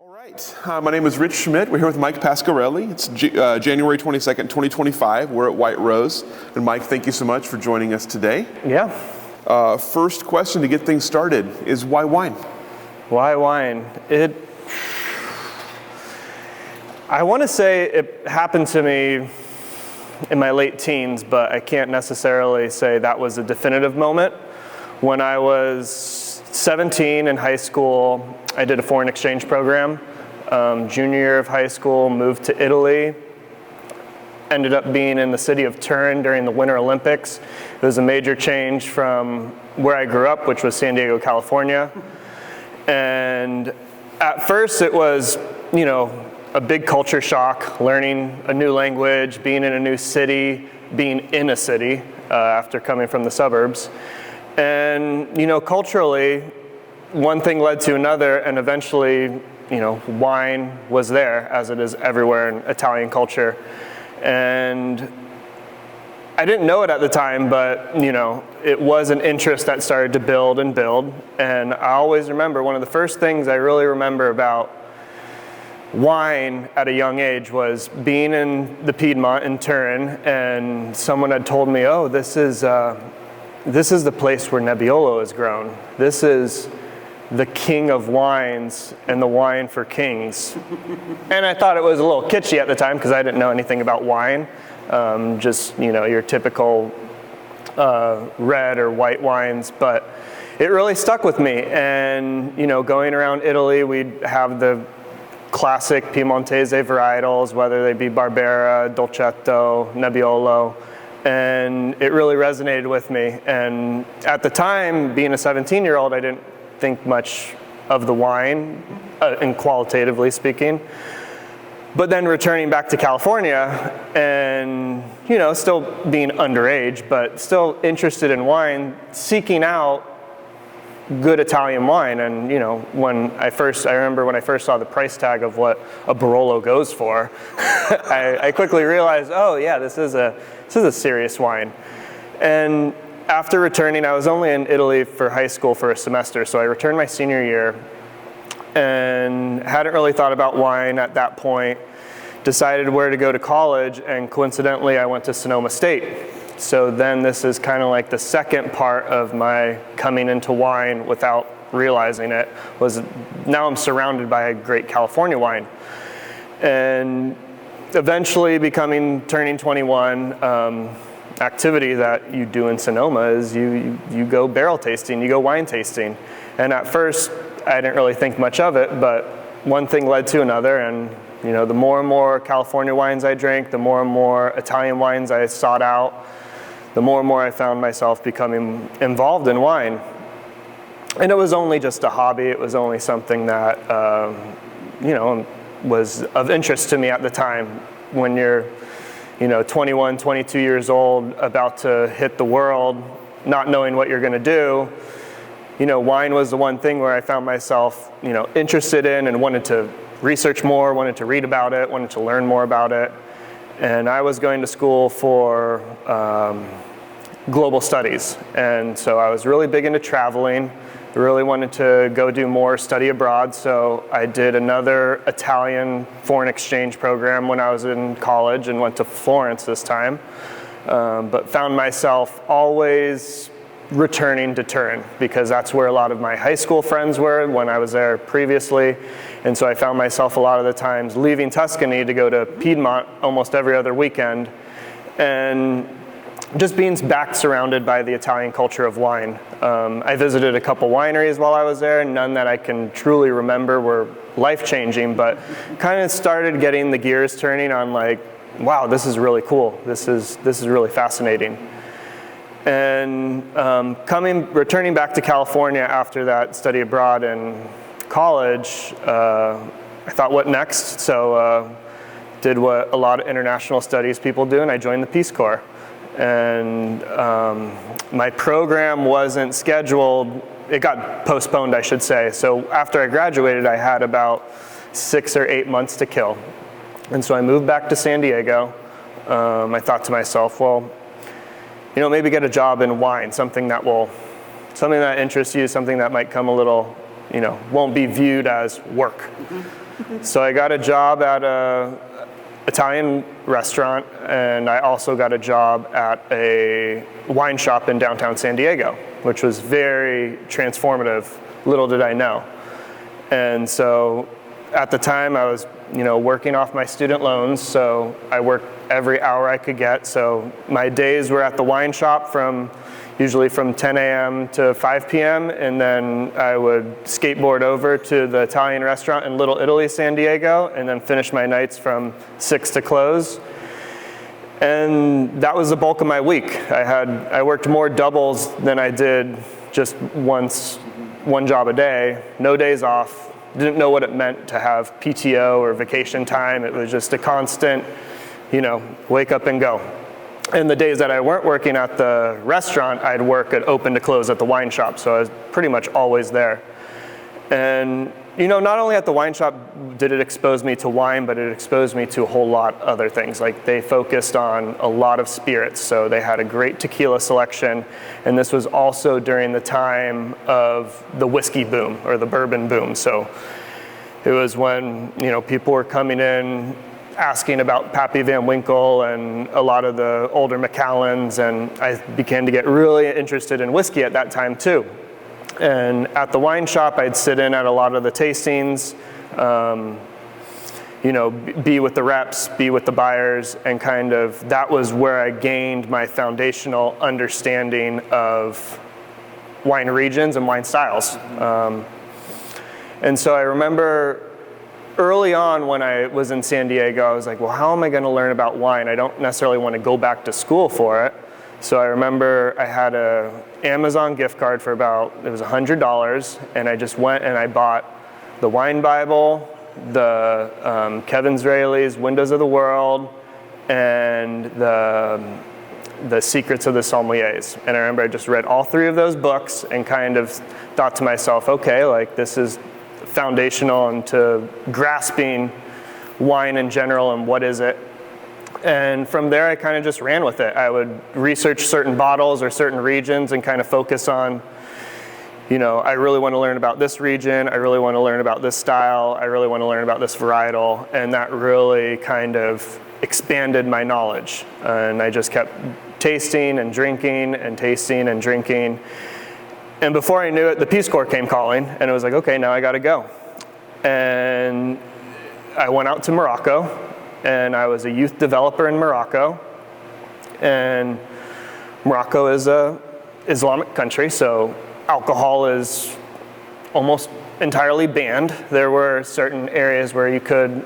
All right, my name is Rich Schmidt. We're here with Mike Pasquarelli. It's January 22nd, 2025. We're at White Rose. And Mike, thank you so much for joining us today. Yeah. First question to get things started is why wine? Why wine? I want to say it happened to me in my late teens, but I can't necessarily say that was a definitive moment. When I was 17 in high school, I did a foreign exchange program. Junior year of high school, moved to Italy. Ended up being in the city of Turin during the Winter Olympics. It was a major change from where I grew up, which was San Diego, California. And at first it was, a big culture shock, learning a new language, being in a new city, being in a city after coming from the suburbs. And, culturally, one thing led to another, and eventually, wine was there, as it is everywhere in Italian culture. And I didn't know it at the time, but, it was an interest that started to build and build. And I always remember, one of the first things I really remember about wine at a young age was being in the Piedmont in Turin, and someone had told me, oh, this is the place where Nebbiolo is grown. This is the king of wines and the wine for kings. And I thought it was a little kitschy at the time because I didn't know anything about wine. Just, your typical red or white wines. But it really stuck with me. And, going around Italy, we'd have the classic Piemontese varietals, whether they be Barbera, Dolcetto, Nebbiolo. And it really resonated with me. And at the time, being a 17-year-old, I didn't think much of the wine, and qualitatively speaking. But then returning back to California and, still being underage, but still interested in wine, seeking out good Italian wine. And, I remember when I first saw the price tag of what a Barolo goes for, I quickly realized, oh yeah, this is a serious wine. And after returning, I was only in Italy for high school for a semester, so I returned my senior year and hadn't really thought about wine at that point. Decided where to go to college, and coincidentally, I went to Sonoma State. So then this is kind of like the second part of my coming into wine without realizing it, was now I'm surrounded by a great California wine. And eventually turning 21, activity that you do in Sonoma is you go barrel tasting, you go wine tasting. And at first, I didn't really think much of it, but one thing led to another, and the more and more California wines I drank, the more and more Italian wines I sought out, the more and more I found myself becoming involved in wine. And it was only just a hobby, it was only something that, was of interest to me at the time. When you're 21, 22 years old, about to hit the world, not knowing what you're going to do, wine was the one thing where I found myself, interested in and wanted to research more, wanted to read about it, wanted to learn more about it. And I was going to school for global studies. And so I was really big into traveling. Really wanted to go do more study abroad, so I did another Italian foreign exchange program when I was in college and went to Florence this time, but found myself always returning to Turin because that's where a lot of my high school friends were when I was there previously, and so I found myself a lot of the times leaving Tuscany to go to Piedmont almost every other weekend, and just being back surrounded by the Italian culture of wine. I visited a couple wineries while I was there, none that I can truly remember were life-changing, but kind of started getting the gears turning on like, wow, this is really cool. This is really fascinating. And returning back to California after that study abroad in college, I thought, what next? So did what a lot of international studies people do, and I joined the Peace Corps. And my program wasn't scheduled, it got postponed, I should say. So after I graduated, I had about 6 or 8 months to kill. And so I moved back to San Diego. I thought to myself, well, maybe get a job in wine, something that interests you, something that might come a little won't be viewed as work. So I got a job at a Italian restaurant, and I also got a job at a wine shop in downtown San Diego, which was very transformative. Little did I know. And so at the time I was, working off my student loans, so I worked every hour I could get. So my days were at the wine shop usually from 10 a.m. to 5 p.m. and then I would skateboard over to the Italian restaurant in Little Italy, San Diego, and then finish my nights from 6 to close. And that was the bulk of my week. I worked more doubles than I did just one job a day, no days off. Didn't know what it meant to have PTO or vacation time. It was just a constant, wake up and go. And the days that I weren't working at the restaurant, I'd work at open to close at the wine shop. So I was pretty much always there. And, not only at the wine shop did it expose me to wine, but it exposed me to a whole lot of other things. Like they focused on a lot of spirits. So they had a great tequila selection. And this was also during the time of the whiskey boom or the bourbon boom. So it was when, people were coming in asking about Pappy Van Winkle and a lot of the older Macallans, and I began to get really interested in whiskey at that time too. And at the wine shop, I'd sit in at a lot of the tastings, be with the reps, be with the buyers, and that was where I gained my foundational understanding of wine regions and wine styles. And so I remember early on when I was in San Diego, I was like, well, how am I going to learn about wine? I don't necessarily want to go back to school for it. So I remember I had a Amazon gift card for it was $100, and I just went and I bought the Wine Bible, the Kevin Zraly's Windows of the World, and the Secrets of the Sommeliers. And I remember I just read all three of those books and thought to myself, okay, like this is foundational into grasping wine in general and what is it. And from there, I just ran with it. I would research certain bottles or certain regions and focus on, I really want to learn about this region. I really want to learn about this style. I really want to learn about this varietal. And that really expanded my knowledge. And I just kept tasting and drinking and tasting and drinking. And before I knew it, the Peace Corps came calling. And it was like, okay, now I got to go. And I went out to Morocco. And I was a youth developer in Morocco. And Morocco is a Islamic country, so alcohol is almost entirely banned. There were certain areas where you could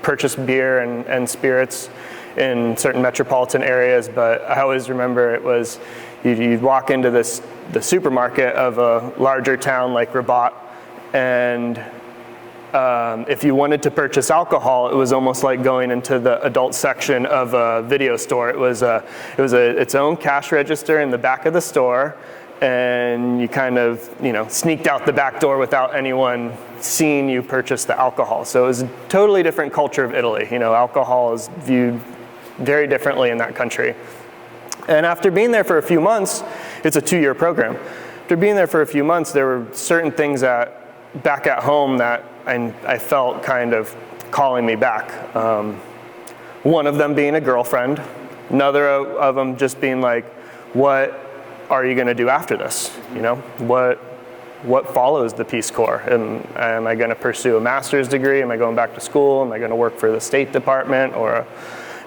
purchase beer and spirits in certain metropolitan areas, but I always remember it was, you'd walk into the supermarket of a larger town like Rabat, and if you wanted to purchase alcohol, it was almost like going into the adult section of a video store. It was its own cash register in the back of the store, and you sneaked out the back door without anyone seeing you purchase the alcohol. So it was a totally different culture of Italy. Alcohol is viewed very differently in that country. And after being there for a few months, it's a 2-year program. After being there for a few months, there were certain things back at home that I felt calling me back. One of them being a girlfriend, another of them just being like, what are you going to do after this? What follows the Peace Corps? Am I going to pursue a master's degree? Am I going back to school? Am I going to work for the State Department or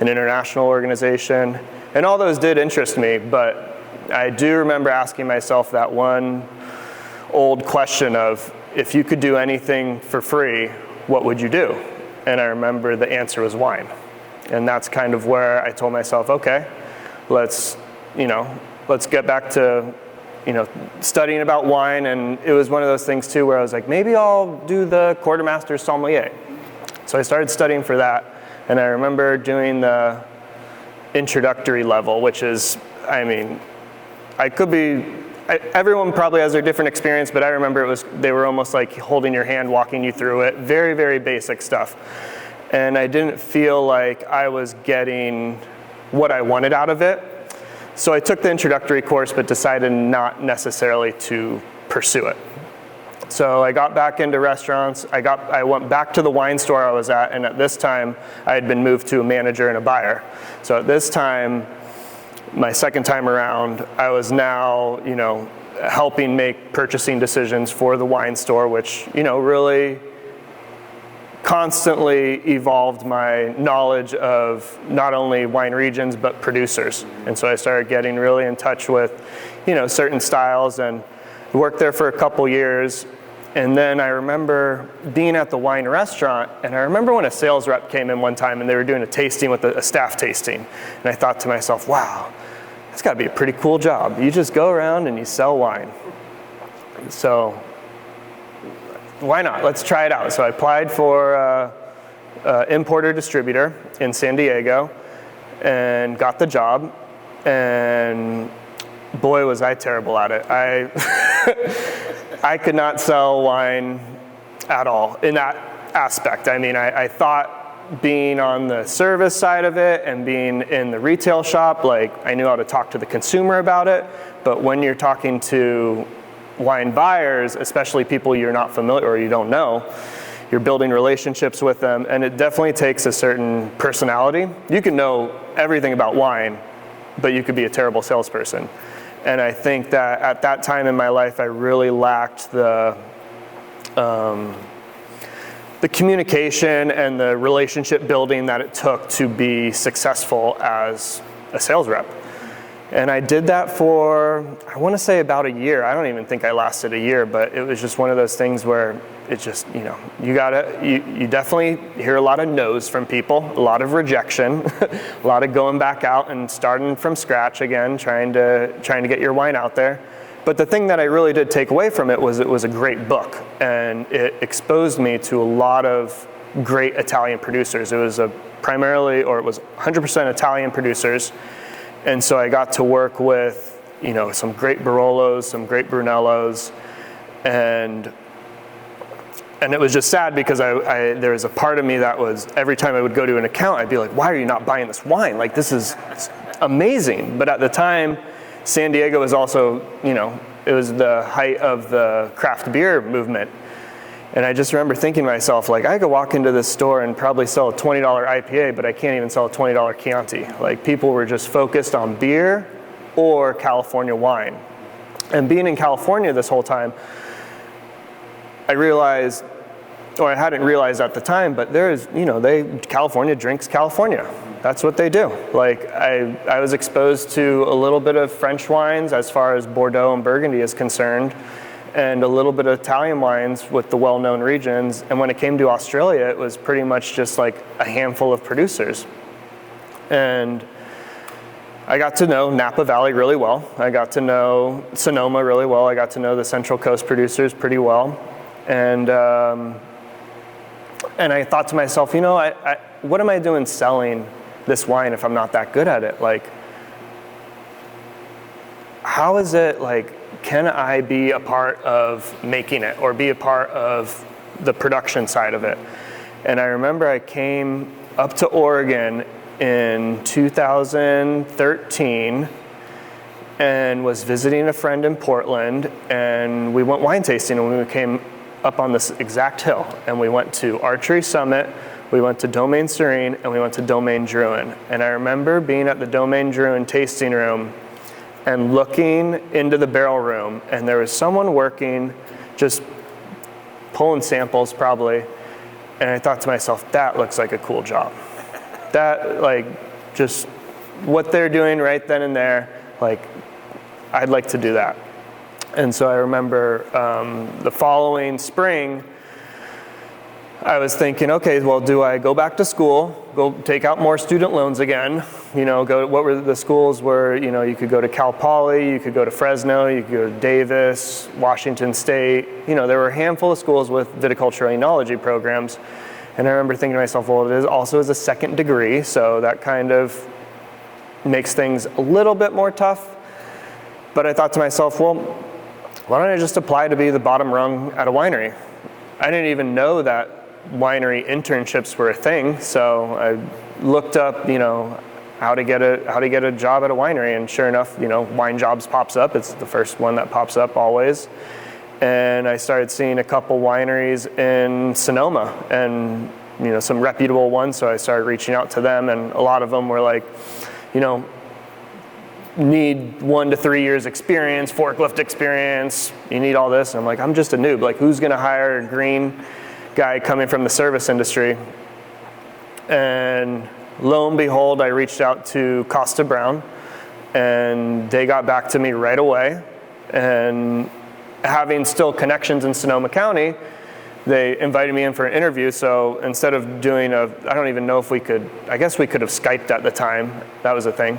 an international organization? And all those did interest me, but I do remember asking myself that one old question of, if you could do anything for free, what would you do? And I remember the answer was wine. And that's where I told myself, okay, let's get back to, studying about wine. And it was one of those things too, where I was like, maybe I'll do the quartermaster sommelier. So I started studying for that. And I remember doing the introductory level, which is, everyone probably has their different experience, but I remember they were almost like holding your hand, walking you through it. Very, very basic stuff. And I didn't feel like I was getting what I wanted out of it. So I took the introductory course, but decided not necessarily to pursue it. So I got back into restaurants. I went back to the wine store I was at, and at this time, I had been moved to a manager and a buyer. So at this time, my second time around, I was now, helping make purchasing decisions for the wine store, which, really constantly evolved my knowledge of not only wine regions, but producers. And so I started getting really in touch with, certain styles, and worked there for a couple years. And then I remember being at the wine restaurant, and I remember when a sales rep came in one time and they were doing a tasting with a staff tasting. And I thought to myself, wow, that's gotta be a pretty cool job. You just go around and you sell wine. So why not? Let's try it out. So I applied for importer distributor in San Diego and got the job. And boy, was I terrible at it. I could not sell wine at all in that aspect. I mean, I thought being on the service side of it and being in the retail shop, like I knew how to talk to the consumer about it. But when you're talking to wine buyers, especially people you're not familiar or you don't know, you're building relationships with them, and it definitely takes a certain personality. You can know everything about wine, but you could be a terrible salesperson. And I think that at that time in my life, I really lacked the communication and the relationship building that it took to be successful as a sales rep. And I did that for, I want to say about a year. I don't even think I lasted a year, but it was just one of those things where it just, you definitely hear a lot of no's from people, a lot of rejection, a lot of going back out and starting from scratch again, trying to get your wine out there. But the thing that I really did take away from it was a great book, and it exposed me to a lot of great Italian producers. It was 100% Italian producers. And so I got to work with, some great Barolos, some great Brunellos, and it was just sad because there was a part of me that was, every time I would go to an account, I'd be like, why are you not buying this wine? Like, this is amazing. But at the time, San Diego was also, it was the height of the craft beer movement. And I just remember thinking to myself, like, I could walk into this store and probably sell a $20 IPA, but I can't even sell a $20 Chianti. Like, people were just focused on beer or California wine. And being in California this whole time, I realized, or I hadn't realized at the time, but there's, California drinks California. That's what they do. Like, I was exposed to a little bit of French wines as far as Bordeaux and Burgundy is concerned, and a little bit of Italian wines with the well-known regions. And when it came to Australia, it was pretty much just like a handful of producers. And I got to know Napa Valley really well. I got to know Sonoma really well. I got to know the Central Coast producers pretty well. And I thought to myself, what am I doing selling this wine if I'm not that good at it? Like, how is it, like, can I be a part of making it or be a part of the production side of it? And I remember I came up to Oregon in 2013 and was visiting a friend in Portland, and we went wine tasting, and we came up on this exact hill, and we went to Archery Summit, we went to Domaine Serene, and we went to Domaine Drouin. And I remember being at the Domaine Drouin tasting room and looking into the barrel room, and there was someone working, just pulling samples probably, and I thought to myself, that looks like a cool job. That, like, just what they're doing right then and there, like, I'd like to do that. And so I remember the following spring, I was thinking, okay, well, do I go back to school, go take out more student loans again? What were the schools where, you could go to Cal Poly, you could go to Fresno, you could go to Davis, Washington State. There were a handful of schools with viticultural enology programs. And I remember thinking to myself, well, it also is a second degree, so that kind of makes things a little bit more tough. But I thought to myself, well, why don't I just apply to be the bottom rung at a winery? I didn't even know that winery internships were a thing, so I looked up, how to get a job at a winery, and sure enough, Wine Jobs pops up. It's the first one that pops up always. and I started seeing a couple wineries in Sonoma, and some reputable ones, so I started reaching out to them, and a lot of them were like, need 1 to 3 years experience, forklift experience, you need all this. And I'm like, I'm just a noob. Like, who's gonna hire a green guy coming from the service industry? And lo and behold, I reached out to Costa Brown, and they got back to me right away. And having still connections in Sonoma County, they invited me in for an interview. So instead of doing I don't even know if I guess we could have Skyped at the time. That was a thing.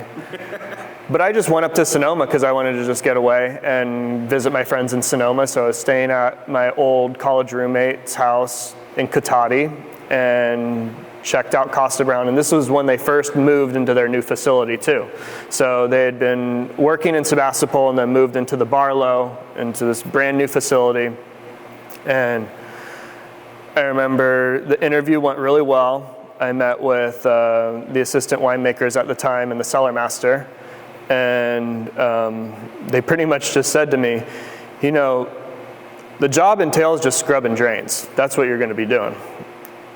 But I just went up to Sonoma because I wanted to just get away and visit my friends in Sonoma. So I was staying at my old college roommate's house in Cotati and checked out Costa Brown. And this was when they first moved into their new facility too. So they had been working in Sebastopol and then moved into the Barlow, into this brand new facility. And I remember the interview went really well. I met with the assistant winemakers at the time and the cellar master. And they pretty much just said to me, the job entails just scrubbing drains. That's what you're going to be doing.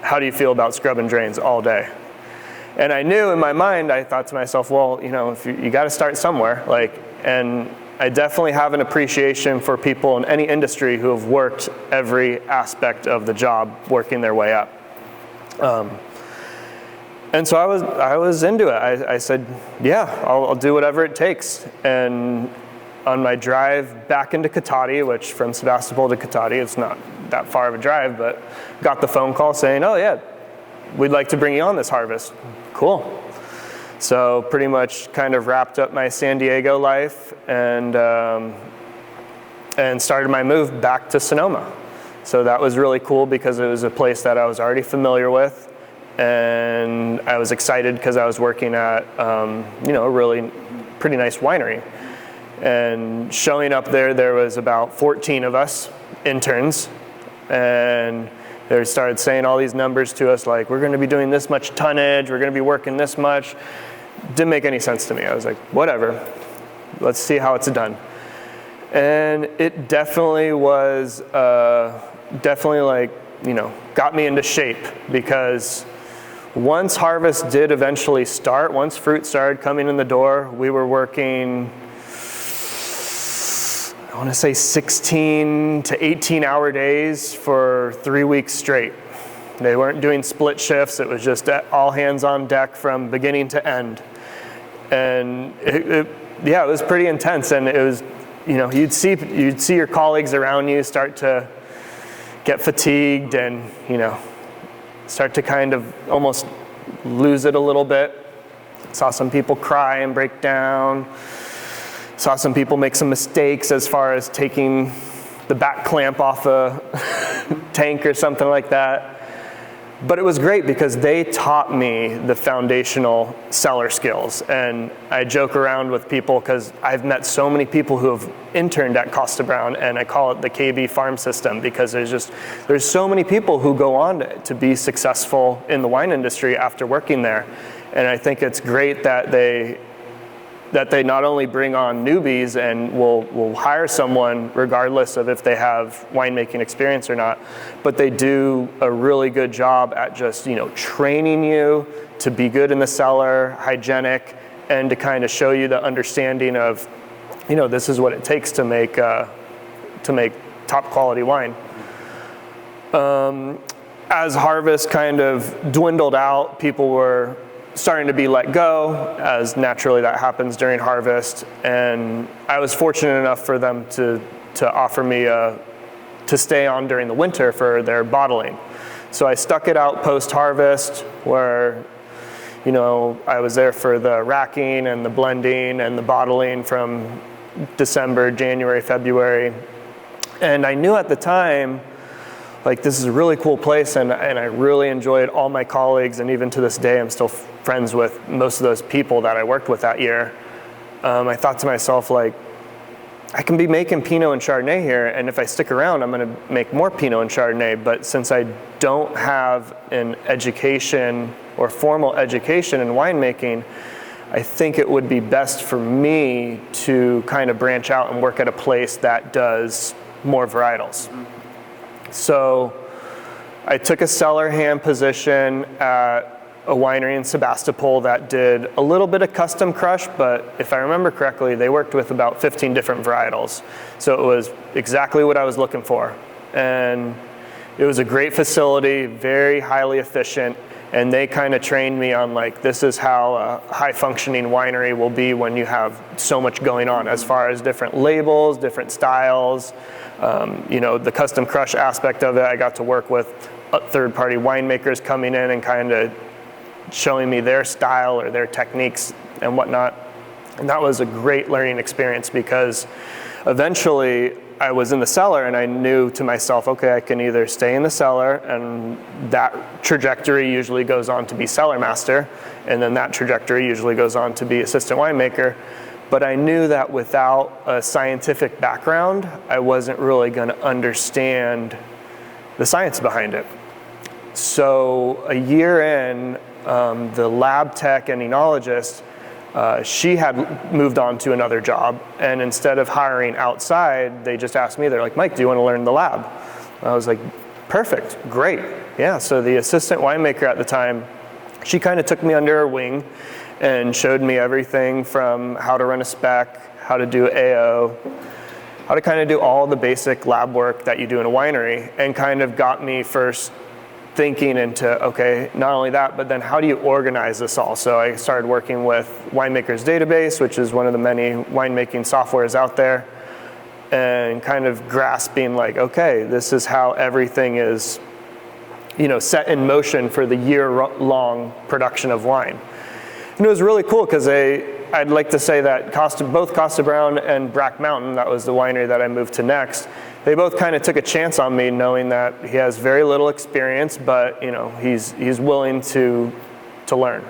How do you feel about scrubbing drains all day? And I knew in my mind, I thought to myself, well, if you got to start somewhere. And I definitely have an appreciation for people in any industry who have worked every aspect of the job, working their way up. And so I was into it. I said, yeah, I'll do whatever it takes. And on my drive back into Cotati, which from Sebastopol to Cotati, it's not that far of a drive, but got the phone call saying, oh yeah, we'd like to bring you on this harvest. Cool. So pretty much kind of wrapped up my San Diego life and started my move back to Sonoma. So that was really cool because it was a place that I was already familiar with. And I was excited because I was working at, a really pretty nice winery. And showing up there was about 14 of us, interns. And they started saying all these numbers to us, like, we're going to be doing this much tonnage, we're going to be working this much. Didn't make any sense to me. I was like, whatever, let's see how it's done. And it definitely was, got me into shape, because once harvest did eventually start, once fruit started coming in the door, we were working, I want to say 16 to 18 hour days for 3 weeks straight. They weren't doing split shifts. It was just all hands on deck from beginning to end. And it was pretty intense. And it was, you'd see your colleagues around you start to get fatigued and, start to kind of almost lose it a little bit. Saw some people cry and break down. Saw some people make some mistakes as far as taking the back clamp off a tank or something like that. But it was great because they taught me the foundational cellar skills. And I joke around with people because I've met so many people who have interned at Costa Brown, and I call it the KB farm system, because there's so many people who go on to be successful in the wine industry after working there. And I think it's great that they not only bring on newbies and will hire someone regardless of if they have winemaking experience or not, but they do a really good job at just, training you to be good in the cellar, hygienic, and to kind of show you the understanding of, this is what it takes to make top quality wine. As harvest kind of dwindled out, people were starting to be let go, as naturally that happens during harvest. And I was fortunate enough for them to offer me to stay on during the winter for their bottling. So I stuck it out post-harvest, where I was there for the racking and the blending and the bottling from December, January, February. And I knew at the time, this is a really cool place, and I really enjoyed all my colleagues, and even to this day I'm still friends with most of those people that I worked with that year. I thought to myself, I can be making Pinot and Chardonnay here, and if I stick around I'm going to make more Pinot and Chardonnay, but since I don't have an education or formal education in winemaking, I think it would be best for me to kind of branch out and work at a place that does more varietals. So I took a cellar hand position at a winery in Sebastopol that did a little bit of custom crush, but if I remember correctly, they worked with about 15 different varietals. So it was exactly what I was looking for. And it was a great facility, very highly efficient, and they kind of trained me on like, this is how a high functioning winery will be when you have so much going on as far as different labels, different styles, the custom crush aspect of it. I got to work with third-party winemakers coming in and kind of showing me their style or their techniques and whatnot. And that was a great learning experience because eventually I was in the cellar and I knew to myself, okay, I can either stay in the cellar, and that trajectory usually goes on to be cellar master, and then that trajectory usually goes on to be assistant winemaker. But I knew that without a scientific background, I wasn't really going to understand the science behind it. So a year in, the lab tech and enologist, she had moved on to another job, and instead of hiring outside, they just asked me, they're like, Mike, do you want to learn the lab? I was like, perfect, great. Yeah, so the assistant winemaker at the time, she kind of took me under her wing and showed me everything from how to run a spec, how to do AO, how to kind of do all the basic lab work that you do in a winery, and kind of got me first thinking into, okay, not only that, but then how do you organize this all? So I started working with Winemaker's Database, which is one of the many winemaking softwares out there, and kind of grasping like, okay, this is how everything is, set in motion for the year-long production of wine. And it was really cool because I'd like to say that both Costa Brown and Brack Mountain, that was the winery that I moved to next, they both kind of took a chance on me, knowing that he has very little experience, but he's willing to learn.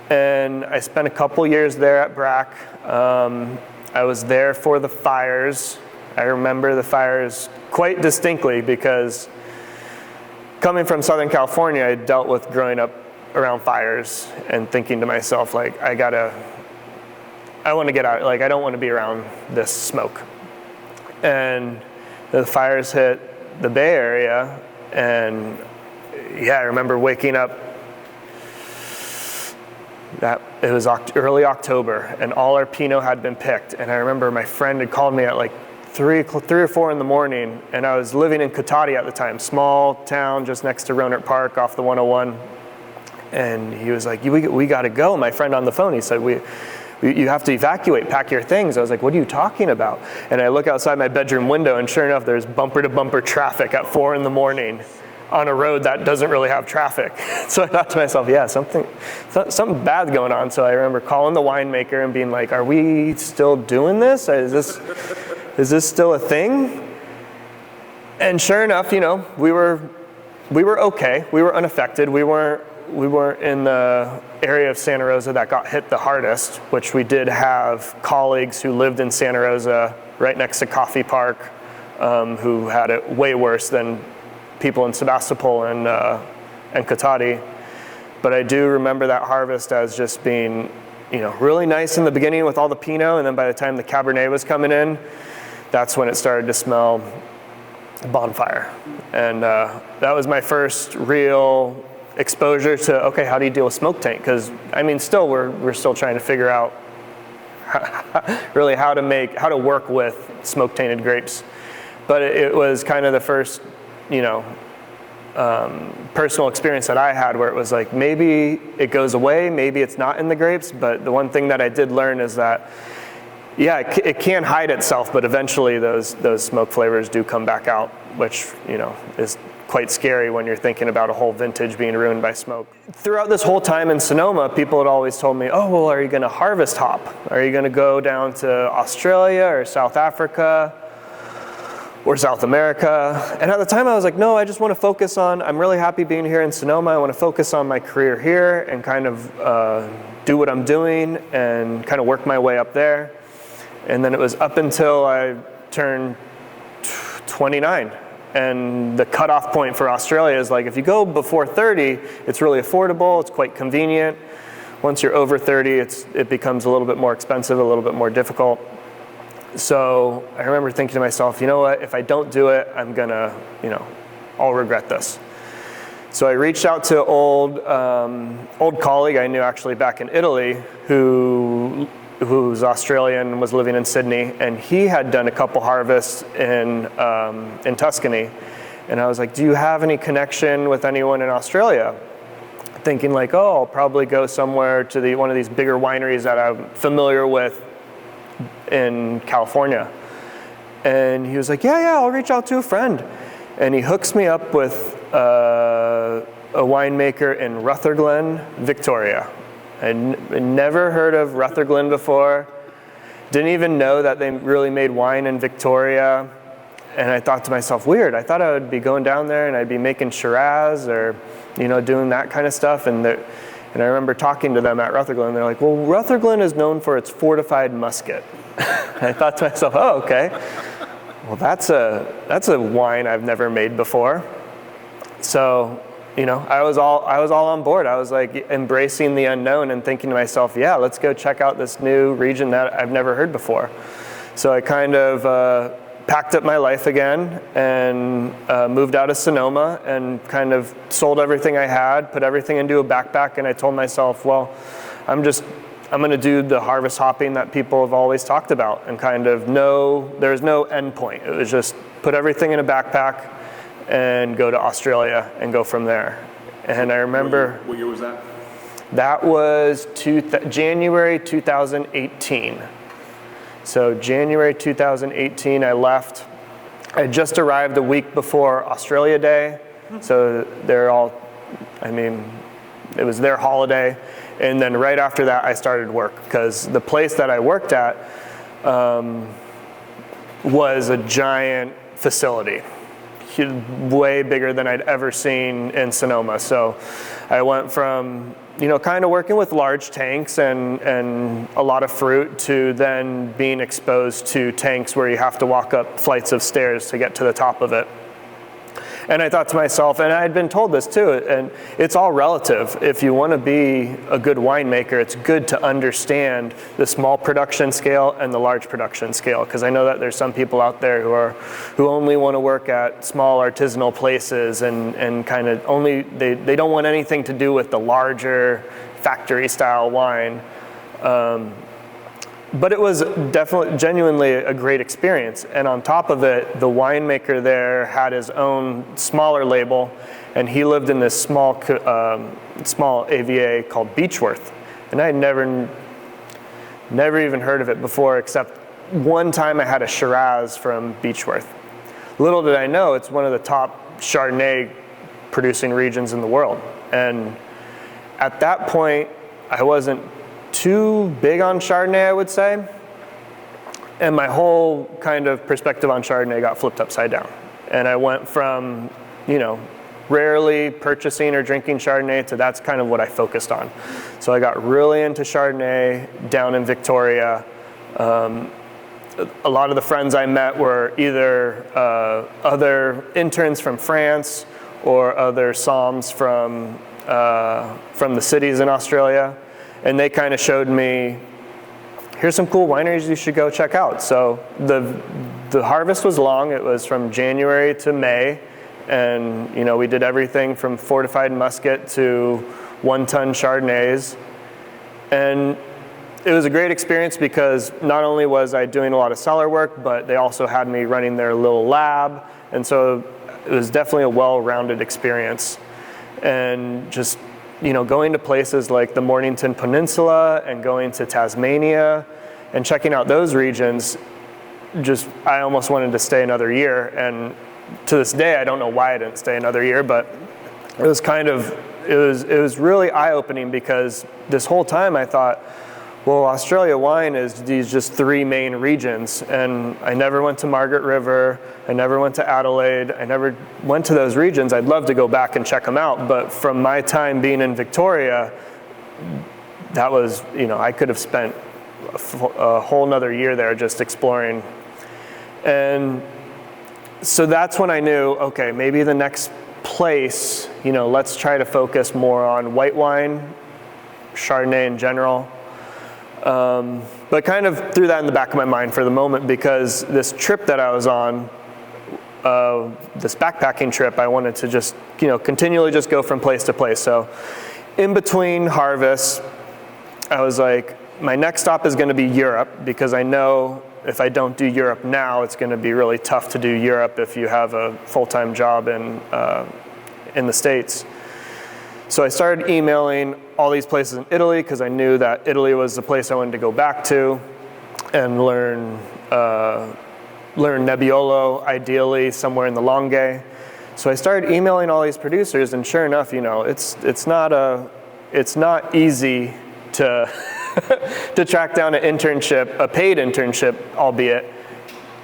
And I spent a couple years there at Brack. I was there for the fires. I remember the fires quite distinctly because coming from Southern California, I dealt with growing up around fires and thinking to myself, like, I want to get out, like, I don't want to be around this smoke. And the fires hit the Bay Area, and I remember waking up, that it was early October, and all our Pinot had been picked. And I remember my friend had called me at like 3 or 4 in the morning, and I was living in Cotati at the time, small town just next to Rohnert Park off the 101. And he was like, we got to go. My friend on the phone, he said, you have to evacuate, pack your things. I was like, what are you talking about? And I look outside my bedroom window, and sure enough, there's bumper-to-bumper traffic at 4 in the morning on a road that doesn't really have traffic. So I thought to myself, yeah, something bad going on. So I remember calling the winemaker and being like, are we still doing this? Is this still a thing? And sure enough, we were okay. We were unaffected. We weren't in the area of Santa Rosa that got hit the hardest, which we did have colleagues who lived in Santa Rosa right next to Coffee Park who had it way worse than people in Sebastopol and Cotati. But I do remember that harvest as just being, really nice in the beginning with all the Pinot, and then by the time the Cabernet was coming in, that's when it started to smell bonfire. And that was my first real exposure to, okay, how do you deal with smoke taint? Because still we're still trying to figure out really how to work with smoke tainted grapes. But it was kind of the first, personal experience that I had where it was like, maybe it goes away, maybe it's not in the grapes. But the one thing that I did learn is that, it can hide itself, but eventually those smoke flavors do come back out, which, is quite scary when you're thinking about a whole vintage being ruined by smoke. Throughout this whole time in Sonoma, people had always told me, oh, well, are you going to harvest hop? Are you going to go down to Australia or South Africa or South America? And at the time I was like, no, I just want to focus I'm really happy being here in Sonoma. I want to focus on my career here and kind of do what I'm doing and kind of work my way up there. And then it was up until I turned 29. And the cutoff point for Australia is like, if you go before 30, it's really affordable, it's quite convenient. Once you're over 30, it becomes a little bit more expensive, a little bit more difficult. So I remember thinking to myself, you know what, if I don't do it, I'm gonna, I'll regret this. So I reached out to old colleague I knew actually back in Italy who's Australian and was living in Sydney, and he had done a couple harvests in Tuscany. And I was like, do you have any connection with anyone in Australia? Thinking like, oh, I'll probably go somewhere to one of these bigger wineries that I'm familiar with in California. And he was like, yeah, I'll reach out to a friend. And he hooks me up with a winemaker in Rutherglen, Victoria. I'd never heard of Rutherglen before. Didn't even know that they really made wine in Victoria. And I thought to myself, weird. I thought I would be going down there and I'd be making Shiraz or, doing that kind of stuff. And I remember talking to them at Rutherglen. And they're like, well, Rutherglen is known for its fortified muscat. And I thought to myself, oh, okay. Well, that's a wine I've never made before. So, I was all on board. I was like embracing the unknown and thinking to myself, yeah, let's go check out this new region that I've never heard before. So I kind of packed up my life again and moved out of Sonoma and kind of sold everything I had, put everything into a backpack, and I told myself, well, I'm going to do the harvest hopping that people have always talked about, and kind of there's no end point. It was just put everything in a backpack and go to Australia and go from there. And I remember... What year was that? That was January 2018. So January 2018, I left. I just arrived a week before Australia Day. So it was their holiday. And then right after that, I started work, because the place that I worked at was a giant facility, way bigger than I'd ever seen in Sonoma. So I went from kind of working with large tanks and a lot of fruit to then being exposed to tanks where you have to walk up flights of stairs to get to the top of it. And I thought to myself, and I had been told this too, and it's all relative. If you want to be a good winemaker, it's good to understand the small production scale and the large production scale, because I know that there's some people out there who only want to work at small artisanal places and kind of they don't want anything to do with the larger factory style wine. But it was definitely, genuinely a great experience. And on top of it, the winemaker there had his own smaller label, and he lived in this small AVA called Beechworth. And I had never even heard of it before, except one time I had a Shiraz from Beechworth. Little did I know, it's one of the top Chardonnay producing regions in the world. And at that point, I wasn't too big on Chardonnay, I would say. And my whole kind of perspective on Chardonnay got flipped upside down. And I went from, rarely purchasing or drinking Chardonnay to that's kind of what I focused on. So I got really into Chardonnay down in Victoria. A lot of the friends I met were either other interns from France or other somms from the cities in Australia. And they kind of showed me, here's some cool wineries you should go check out. So the harvest was long. It was from January to May. And we did everything from fortified muscat to 1-ton Chardonnays. And it was a great experience because not only was I doing a lot of cellar work, but they also had me running their little lab. And so it was definitely a well-rounded experience. And just going to places like the Mornington Peninsula and going to Tasmania and checking out those regions, I almost wanted to stay another year. And to this day, I don't know why I didn't stay another year, but it was really eye-opening, because this whole time I thought, well, Australia wine is these just 3 main regions, and I never went to Margaret River, I never went to Adelaide, I never went to those regions. I'd love to go back and check them out, but from my time being in Victoria, that was, I could have spent a whole nother year there just exploring. And so that's when I knew, okay, maybe the next place, let's try to but But kind of threw that in the back of my mind for the moment, because this trip that I was on, this backpacking trip, I wanted to just, continually just go from place to place. So in between harvests, I was like, my next stop is going to be Europe, because I know if I don't do Europe now, it's going to be really tough to do Europe if you have a full-time job in the States. So I started emailing all these places in Italy, because I knew that Italy was the place I wanted to go back to and learn Nebbiolo, ideally somewhere in the Langhe. So I started emailing all these producers, and sure enough, it's not easy to to track down an internship, a paid internship, albeit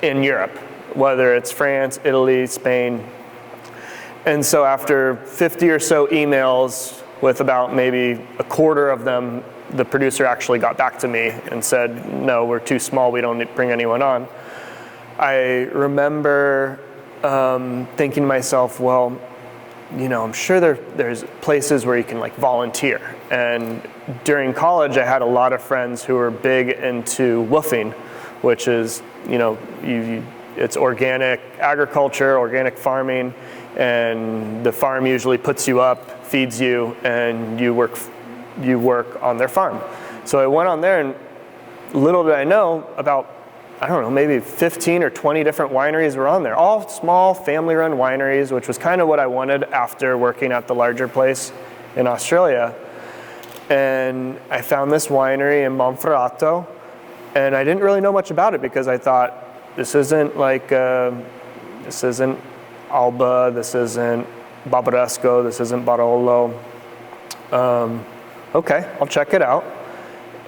in Europe, whether it's France, Italy, Spain. And so after 50 or so emails, with about maybe a quarter of them, the producer actually got back to me and said, no, we're too small, we don't bring anyone on. I remember thinking to myself, well, I'm sure there's places where you can volunteer. And during college, I had a lot of friends who were big into woofing, which is, it's organic agriculture, organic farming, and the farm usually puts you up, feeds you, and you work on their farm. So I went on there, and little did I know, about, maybe 15 or 20 different wineries were on there, all small family-run wineries, which was kind of what I wanted after working at the larger place in Australia. And I found this winery in Monferrato, and I didn't really know much about it, because I thought, this isn't Alba, this isn't Barbaresco, this isn't Barolo. Okay, I'll check it out.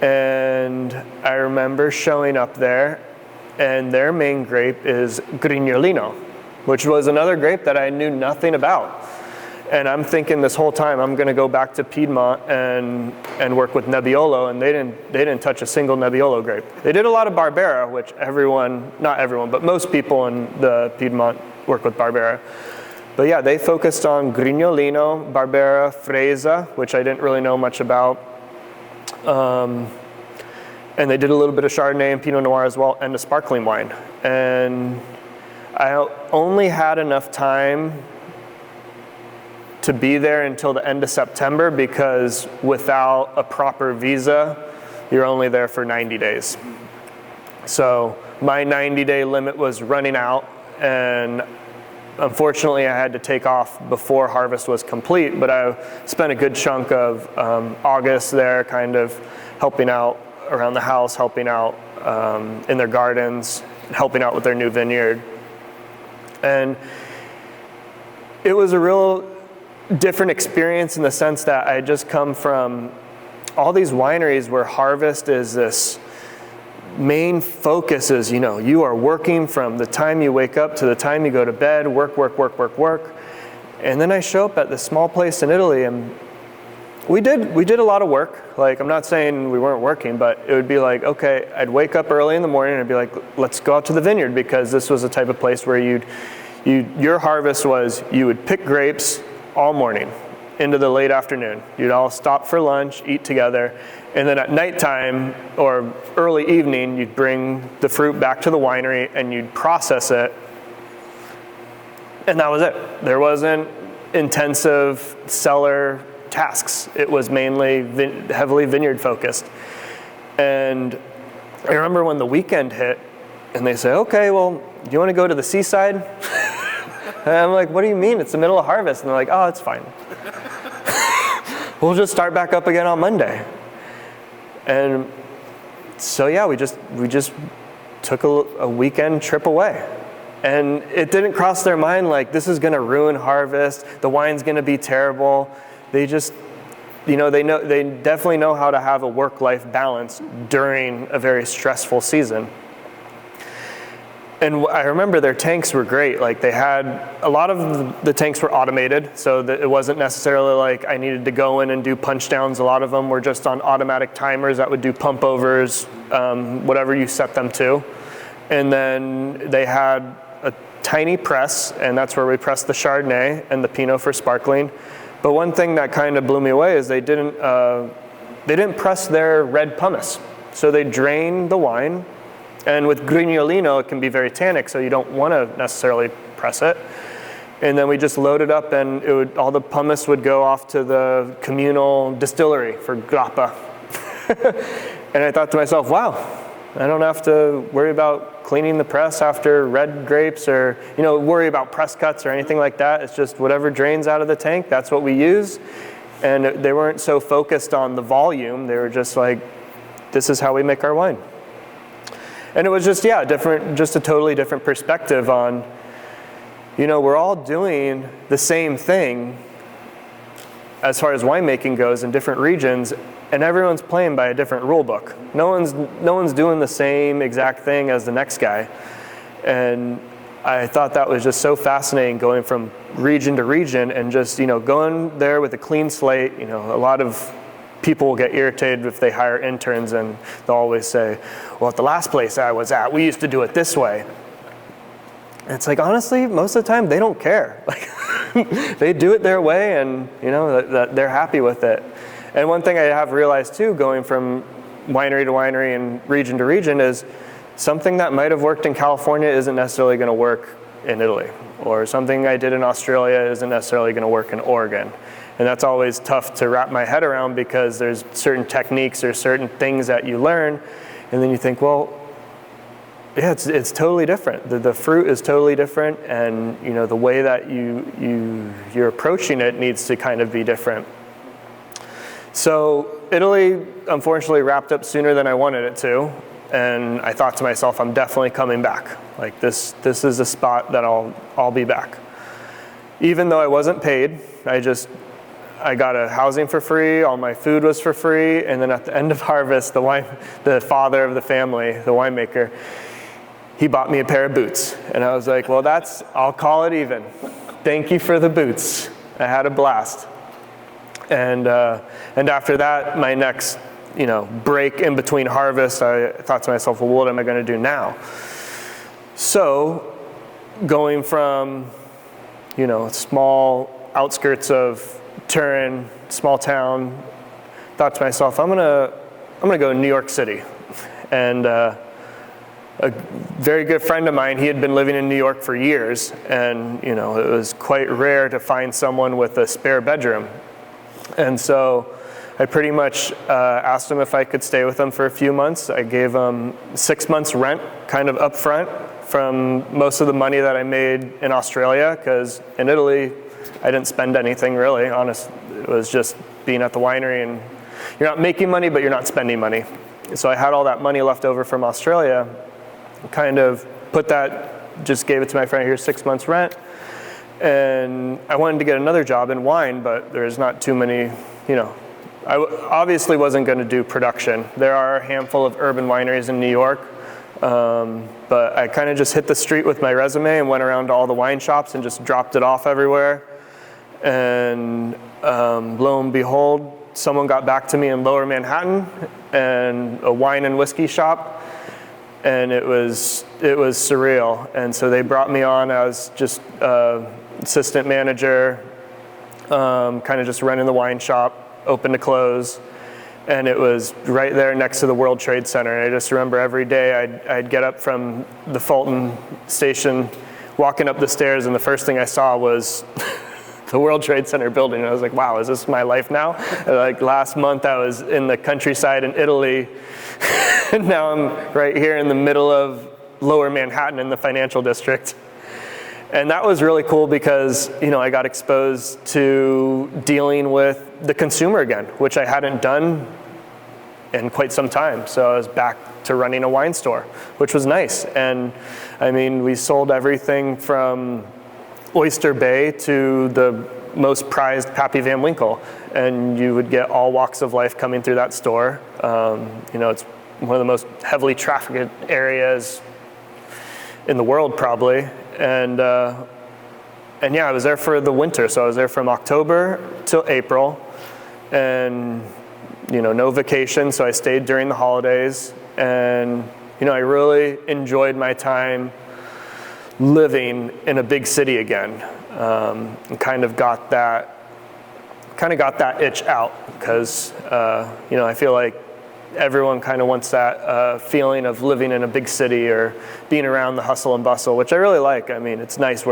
And I remember showing up there, and their main grape is Grignolino, which was another grape that I knew nothing about. And I'm thinking this whole time, I'm going to go back to Piedmont and work with Nebbiolo, and they didn't touch a single Nebbiolo grape. They did a lot of Barbera, which not everyone, but most people in the Piedmont work with Barbera. But yeah, they focused on Grignolino, Barbera, Fresa, which I didn't really know much about. And they did a little bit of Chardonnay and Pinot Noir as well, and a sparkling wine. And I only had enough time to be there until the end of September, because without a proper visa, you're only there for 90 days. So my 90-day limit was running out, and unfortunately I had to take off before harvest was complete, but I spent a good chunk of August there, kind of helping out around the house, helping out in their gardens, helping out with their new vineyard. And it was a real different experience in the sense that I had just come from all these wineries where harvest is this main focus is, you are working from the time you wake up to the time you go to bed, work. And then I show up at this small place in Italy, and we did a lot of work. I'm not saying we weren't working, but it would be like, okay, I'd wake up early in the morning and I'd be like, let's go out to the vineyard, because this was the type of place where your harvest was, you would pick grapes all morning into the late afternoon. You'd all stop for lunch, eat together, and then at nighttime or early evening, you'd bring the fruit back to the winery and you'd process it, and that was it. There wasn't intensive cellar tasks. It was mainly heavily vineyard focused. And I remember when the weekend hit, and they say, okay, well, do you want to go to the seaside? And I'm like, what do you mean? It's the middle of harvest. And they're like, oh, it's fine. We'll just start back up again on Monday. And so yeah, we just took a weekend trip away. And it didn't cross their mind like, this is going to ruin harvest, the wine's going to be terrible. They just, they definitely know how to have a work-life balance during a very stressful season. And I remember their tanks were great. They had, a lot of the tanks were automated, so that it wasn't necessarily like I needed to go in and do punch downs. A lot of them were just on automatic timers that would do pump overs, whatever you set them to. And then they had a tiny press, and that's where we pressed the Chardonnay and the Pinot for sparkling. But one thing that kind of blew me away is they didn't press their red pumice. So they drain the wine, and with Grignolino, it can be very tannic, so you don't want to necessarily press it. And then we just load it up, and all the pumice would go off to the communal distillery for grappa. And I thought to myself, wow, I don't have to worry about cleaning the press after red grapes or worry about press cuts or anything like that. It's just whatever drains out of the tank, that's what we use. And they weren't so focused on the volume. They were just like, this is how we make our wine. And it was just, just a totally different perspective on, we're all doing the same thing as far as winemaking goes in different regions, and everyone's playing by a different rule book. No one's doing the same exact thing as the next guy. And I thought that was just so fascinating, going from region to region and just, going there with a clean slate. A lot of people will get irritated if they hire interns, and they'll always say, well, at the last place I was at, we used to do it this way. And it's like, honestly, most of the time they don't care. Like, they do it their way, and that they're happy with it. And one thing I have realized too, going from winery to winery and region to region, is something that might have worked in California isn't necessarily going to work in Italy, or something I did in Australia isn't necessarily going to work in Oregon. And that's always tough to wrap my head around, because there's certain techniques or certain things that you learn, and then you think, well, yeah, it's totally different. The fruit is totally different, and the way that you're approaching it needs to kind of be different. So Italy, unfortunately, wrapped up sooner than I wanted it to, and I thought to myself, I'm definitely coming back. Like this is a spot that I'll be back. Even though I wasn't paid, I got a housing for free, all my food was for free, and then at the end of harvest, the father of the family, the winemaker, he bought me a pair of boots. And I was like, well, I'll call it even. Thank you for the boots. I had a blast. And after that, my next, break in between harvest, I thought to myself, well, what am I going to do now? So going from, small outskirts of Turin, small town, thought to myself, I'm gonna go to New York City. And a very good friend of mine, he had been living in New York for years, and it was quite rare to find someone with a spare bedroom. And so I pretty much asked him if I could stay with him for a few months. I gave him 6 months rent kind of up front from most of the money that I made in Australia, because in Italy I didn't spend anything really. It was just being at the winery, and you're not making money, but you're not spending money. So I had all that money left over from Australia, kind of just gave it to my friend, here's 6 months rent. And I wanted to get another job in wine, but there's not too many, I obviously wasn't going to do production. There are a handful of urban wineries in New York, but I kind of just hit the street with my resume and went around to all the wine shops and just dropped it off everywhere. And lo and behold, someone got back to me in Lower Manhattan, and a wine and whiskey shop, and it was surreal. And so they brought me on as just assistant manager, kind of just running the wine shop, open to close. And it was right there next to the World Trade Center. And I just remember every day I'd get up from the Fulton station, walking up the stairs, and the first thing I saw was the World Trade Center building. And I was like, wow, is this my life now? Like last month I was in the countryside in Italy, and now I'm right here in the middle of Lower Manhattan in the financial district. And that was really cool because, I got exposed to dealing with the consumer again, which I hadn't done in quite some time. So I was back to running a wine store, which was nice. And we sold everything from Oyster Bay to the most prized Pappy Van Winkle. And you would get all walks of life coming through that store. It's one of the most heavily trafficked areas in the world, probably. And yeah, I was there for the winter. So I was there from October till April, and no vacation. So I stayed during the holidays, and I really enjoyed my time living in a big city again, and kind of got that itch out, because I feel like everyone kind of wants that feeling of living in a big city or being around the hustle and bustle, which I really like. I mean, it's nice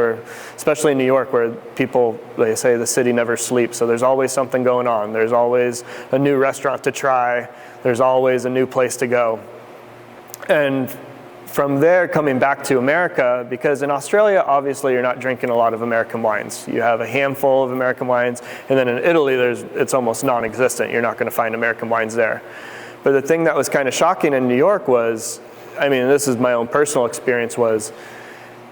especially in New York, where people, they say the city never sleeps, so there's always something going on. There's always a new restaurant to try. There's always a new place to go. And from there, coming back to America, because in Australia, obviously, you're not drinking a lot of American wines. You have a handful of American wines, and then in Italy, it's almost non-existent. You're not going to find American wines there. But the thing that was kind of shocking in New York was, I mean, this is my own personal experience, was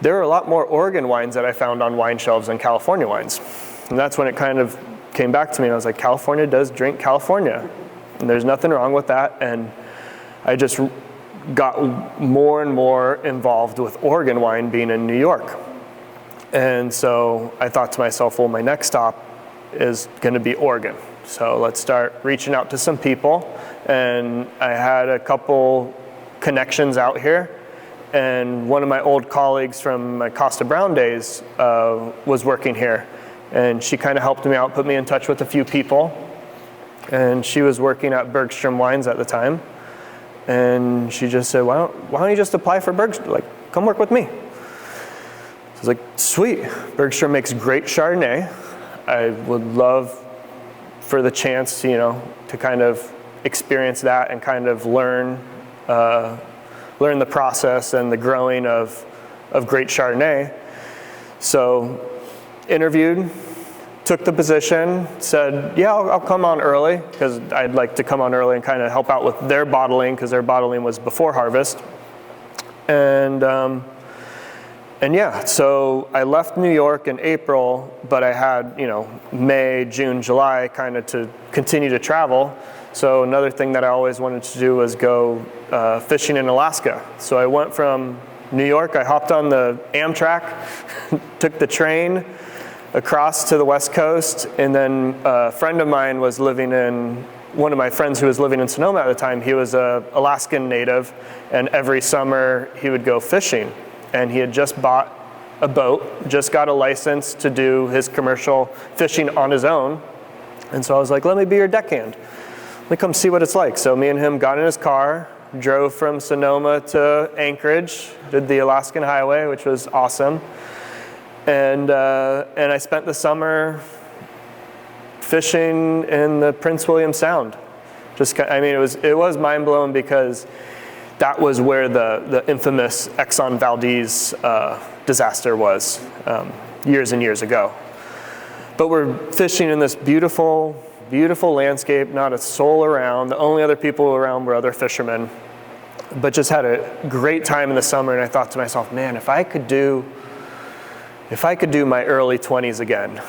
there were a lot more Oregon wines that I found on wine shelves than California wines. And that's when it kind of came back to me, and I was like, California does drink California, and there's nothing wrong with that. And I just got more and more involved with Oregon wine being in New York. And so I thought to myself, well, my next stop is going to be Oregon. So let's start reaching out to some people. And I had a couple connections out here. And one of my old colleagues from my Costa Brown days was working here. And she kind of helped me out, put me in touch with a few people. And she was working at Bergstrom Wines at the time. And she just said, why don't you just apply for Bergstrom? Like, come work with me. So I was like, sweet. Bergstrom makes great Chardonnay. I would love for the chance, to kind of experience that and kind of learn the process and the growing of great Chardonnay. So interviewed, took the position, said, yeah, I'll come on early, because I'd like to come on early and kind of help out with their bottling, because their bottling was before harvest. And yeah, so I left New York in April, but I had, May, June, July kind of to continue to travel. So another thing that I always wanted to do was go fishing in Alaska. So I went from New York, I hopped on the Amtrak, took the train across to the West Coast, and then a friend of mine was living in, one of my friends who was living in Sonoma at the time, he was an Alaskan native, and every summer he would go fishing. And he had just bought a boat, just got a license to do his commercial fishing on his own. And so I was like, let me be your deckhand. Let me come see what it's like. So me and him got in his car, drove from Sonoma to Anchorage, did the Alaskan Highway, which was awesome. And I spent the summer fishing in the Prince William Sound. It was mind blowing, because that was where the infamous Exxon Valdez disaster was years and years ago. But we're fishing in this beautiful, beautiful landscape, not a soul around. The only other people around were other fishermen. But just had a great time in the summer, and I thought to myself, man, if I could do my early 20s again,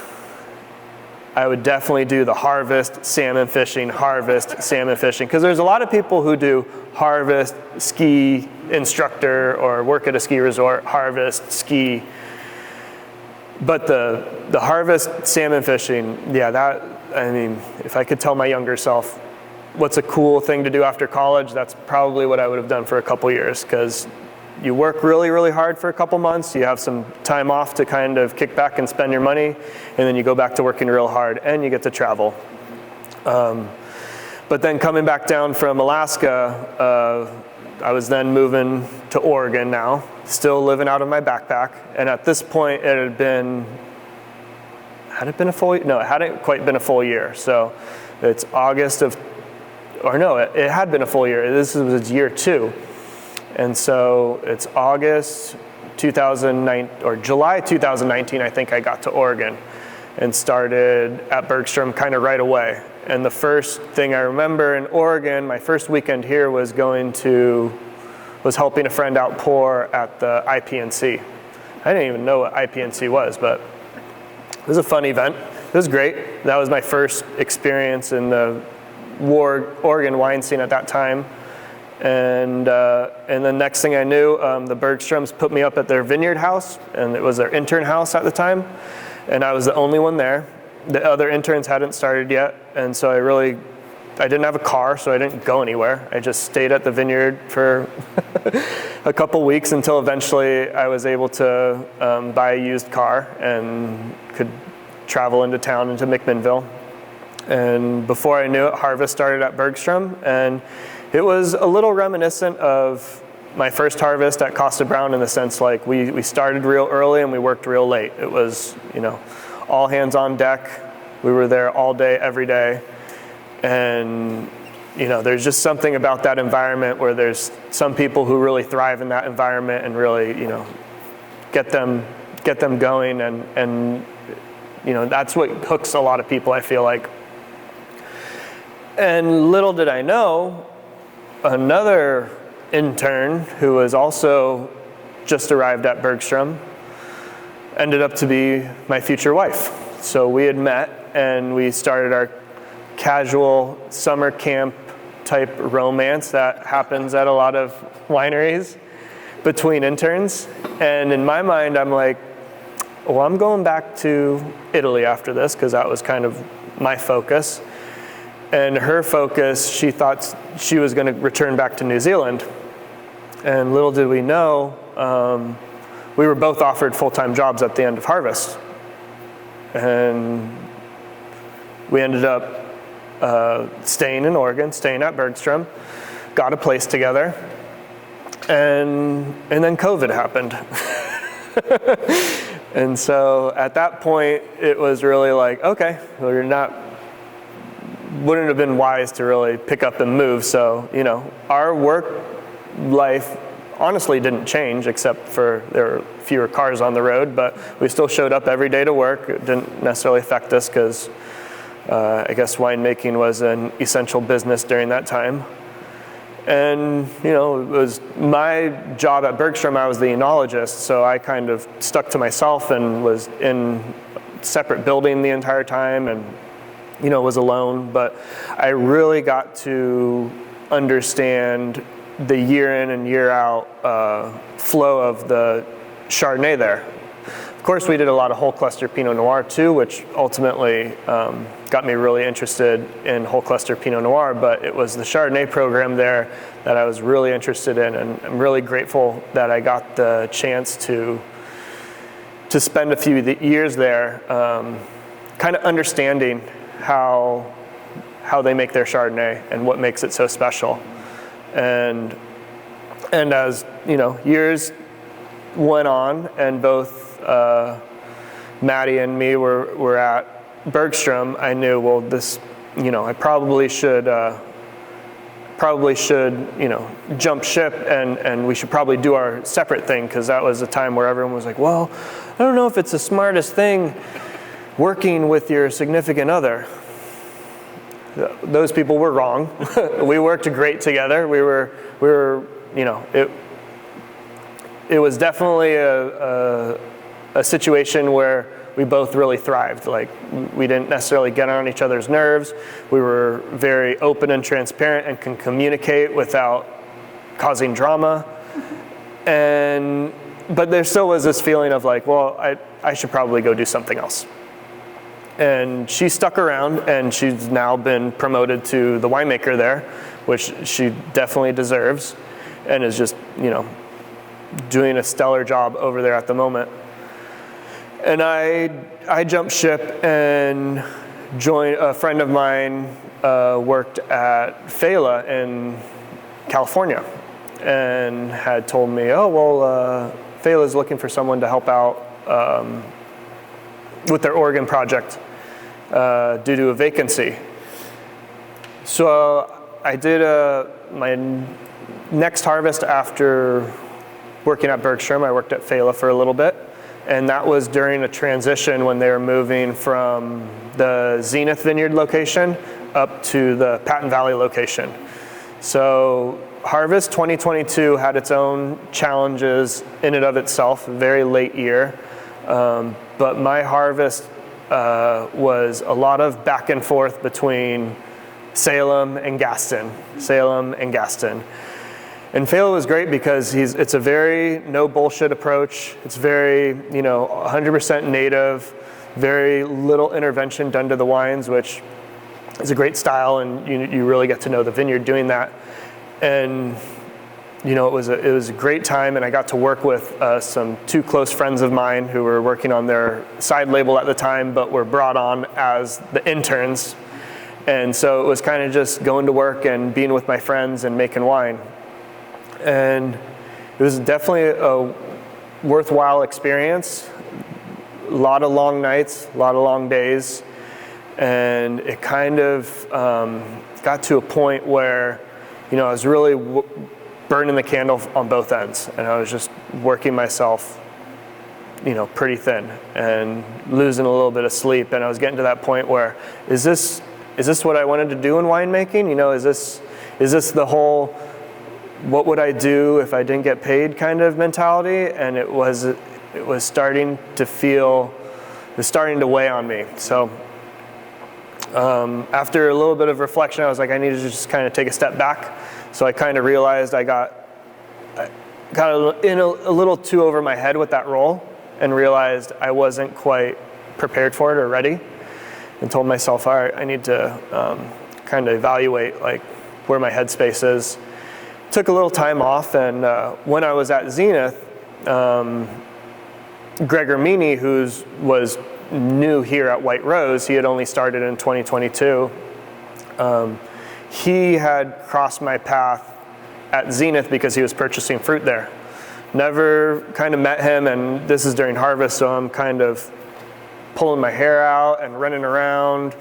I would definitely do the harvest, salmon fishing, because there's a lot of people who do harvest, ski instructor, or work at a ski resort, harvest, ski. But the harvest, salmon fishing, if I could tell my younger self what's a cool thing to do after college, that's probably what I would have done for a couple years, because you work really, really hard for a couple months, you have some time off to kind of kick back and spend your money, and then you go back to working real hard, and you get to travel. But then coming back down from Alaska, I was then moving to Oregon now, still living out of my backpack, and at this point it had it hadn't quite been a full year. So it's it had been a full year. This was year 2. And so it's August 2009, or July 2019, I think I got to Oregon and started at Bergstrom kind of right away. And the first thing I remember in Oregon, my first weekend here was helping a friend out pour at the IPNC. I didn't even know what IPNC was, but it was a fun event. It was great. That was my first experience in the Oregon wine scene at that time. And the next thing I knew, the Bergstroms put me up at their vineyard house, and it was their intern house at the time, and I was the only one there. The other interns hadn't started yet, and so I didn't have a car, so I didn't go anywhere. I just stayed at the vineyard for a couple weeks until eventually I was able to buy a used car and could travel into town, into McMinnville. And before I knew it, harvest started at Bergstrom, and It was a little reminiscent of my first harvest at Costa Brown in the sense like we started real early and we worked real late. It was, all hands on deck. We were there all day, every day. And, there's just something about that environment where there's some people who really thrive in that environment and really, get them going. And that's what hooks a lot of people, I feel like. And little did I know, another intern who was also just arrived at Bergstrom ended up to be my future wife. So we had met and we started our casual summer camp type romance that happens at a lot of wineries between interns. And in my mind, I'm like, well, I'm going back to Italy after this because that was kind of my focus. And her focus, she thought she was going to return back to New Zealand. And little did we know, we were both offered full-time jobs at the end of harvest. And we ended up staying in Oregon, staying at Bergstrom, got a place together, and then COVID happened. And so at that point, it was really like, okay, wouldn't have been wise to really pick up and move. So, our work life honestly didn't change except for there were fewer cars on the road, but we still showed up every day to work. It didn't necessarily affect us because I guess winemaking was an essential business during that time. And, it was my job at Bergstrom, I was the enologist, so I kind of stuck to myself and was in a separate building the entire time and, was alone. But I really got to understand the year in and year out flow of the Chardonnay there. Of course, we did a lot of whole cluster Pinot Noir too, which ultimately got me really interested in whole cluster Pinot Noir, but it was the Chardonnay program there that I was really interested in, and I'm really grateful that I got the chance to spend a few years there kind of understanding how they make their Chardonnay and what makes it so special. And as years went on and both Maddie and me were at Bergstrom, I knew, well, this, I probably should jump ship and we should probably do our separate thing, because that was a time where everyone was like, well, I don't know if it's the smartest thing working with your significant other. Those people were wrong. We worked great together. We were, it was definitely a situation where we both really thrived. Like, we didn't necessarily get on each other's nerves. We were very open and transparent and can communicate without causing drama. But there still was this feeling of like, well, I should probably go do something else. And she stuck around, and she's now been promoted to the winemaker there, which she definitely deserves, and is just, doing a stellar job over there at the moment. And I jumped ship and joined a friend of mine, worked at Fela in California, and had told me, oh, well, Fela's looking for someone to help out with their Oregon project due to a vacancy. So I did my next harvest after working at Bergstrom. I worked at Fela for a little bit, and that was during a transition when they were moving from the Zenith Vineyard location up to the Patton Valley location. So harvest 2022 had its own challenges in and of itself, a very late year. But my harvest was a lot of back and forth between Salem and Gaston. And Fela was great because it's a very no bullshit approach. It's very, 100% native, very little intervention done to the wines, which is a great style, and you really get to know the vineyard doing that. And it was a great time, and I got to work with some two close friends of mine who were working on their side label at the time, but were brought on as the interns. And so it was kind of just going to work and being with my friends and making wine. And it was definitely a worthwhile experience. A lot of long nights, a lot of long days. And it kind of got to a point where, I was really burning the candle on both ends. And I was just working myself, pretty thin and losing a little bit of sleep. And I was getting to that point where, is this what I wanted to do in winemaking? Is this the whole, what would I do if I didn't get paid kind of mentality? And it was starting to weigh on me. So after a little bit of reflection, I was like, I need to just kind of take a step back. So I kind of realized I got in a little too over my head with that role, and realized I wasn't quite prepared for it or ready, and told myself, all right, I need to kind of evaluate like where my headspace is. Took a little time off, and when I was at Zenith, Greg Ermini, who was new here at White Rose, he had only started in 2022. He had crossed my path at Zenith because he was purchasing fruit there. Never kind of met him, and this is during harvest, so I'm kind of pulling my hair out and running around.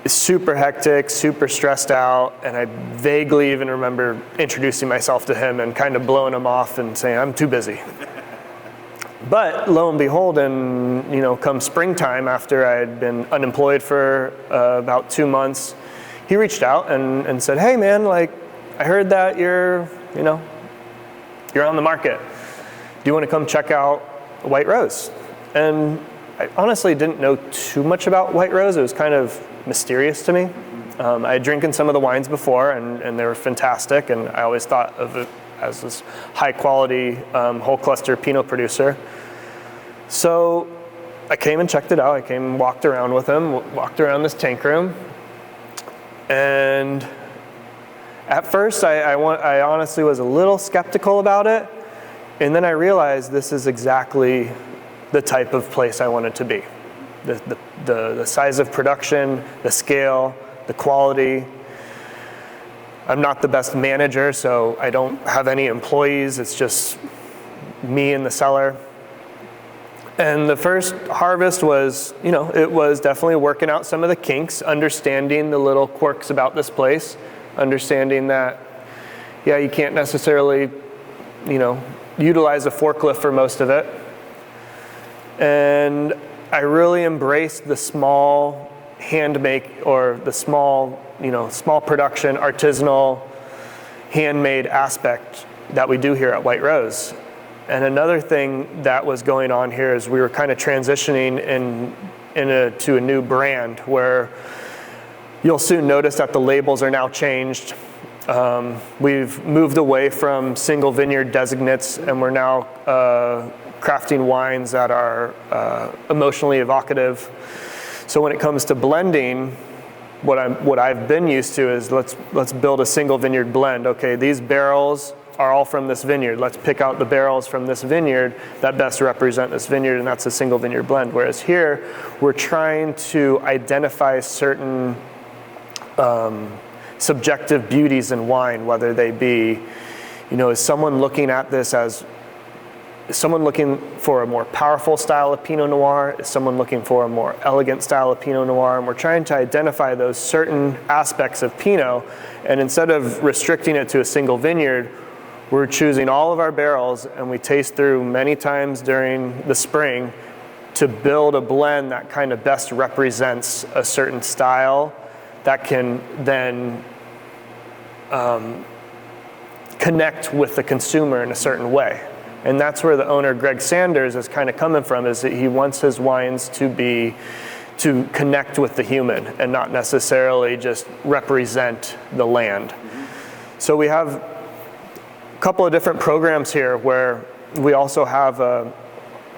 It's super hectic, super stressed out, and I vaguely even remember introducing myself to him and kind of blowing him off and saying, I'm too busy. But lo and behold, come springtime, after I had been unemployed for about 2 months, he reached out and said, hey man, like, I heard that you're on the market. Do you want to come check out White Rose? And I honestly didn't know too much about White Rose. It was kind of mysterious to me. I had drinking some of the wines before, and they were fantastic, and I always thought of it as this high quality whole cluster Pinot producer. So I came and checked it out. I came and walked around with him, walked around this tank room, and at first I honestly was a little skeptical about it, and then I realized this is exactly the type of place I wanted to be. The size of production, the scale, the quality. I'm not the best manager, so I don't have any employees. It's just me in the cellar. And the first harvest was, it was definitely working out some of the kinks, understanding the little quirks about this place, understanding that, you can't necessarily, utilize a forklift for most of it. And I really embraced the small handmake, or the small production, artisanal, handmade aspect that we do here at White Rose. And another thing that was going on here is we were kind of transitioning to a new brand, where you'll soon notice that the labels are now changed. We've moved away from single vineyard designates, and we're now crafting wines that are emotionally evocative. So when it comes to blending, what I've been used to is let's build a single vineyard blend. Okay, these barrels are all from this vineyard. Let's pick out the barrels from this vineyard that best represent this vineyard, and that's a single vineyard blend. Whereas here, we're trying to identify certain subjective beauties in wine, whether they be, is someone looking at this as, is someone looking for a more powerful style of Pinot Noir? Is someone looking for a more elegant style of Pinot Noir? And we're trying to identify those certain aspects of Pinot, and instead of restricting it to a single vineyard, we're choosing all of our barrels, and we taste through many times during the spring to build a blend that kind of best represents a certain style that can then connect with the consumer in a certain way. And that's where the owner, Greg Sanders, is kind of coming from, is that he wants his wines to connect with the human and not necessarily just represent the land. So we have a couple of different programs here, where we also have a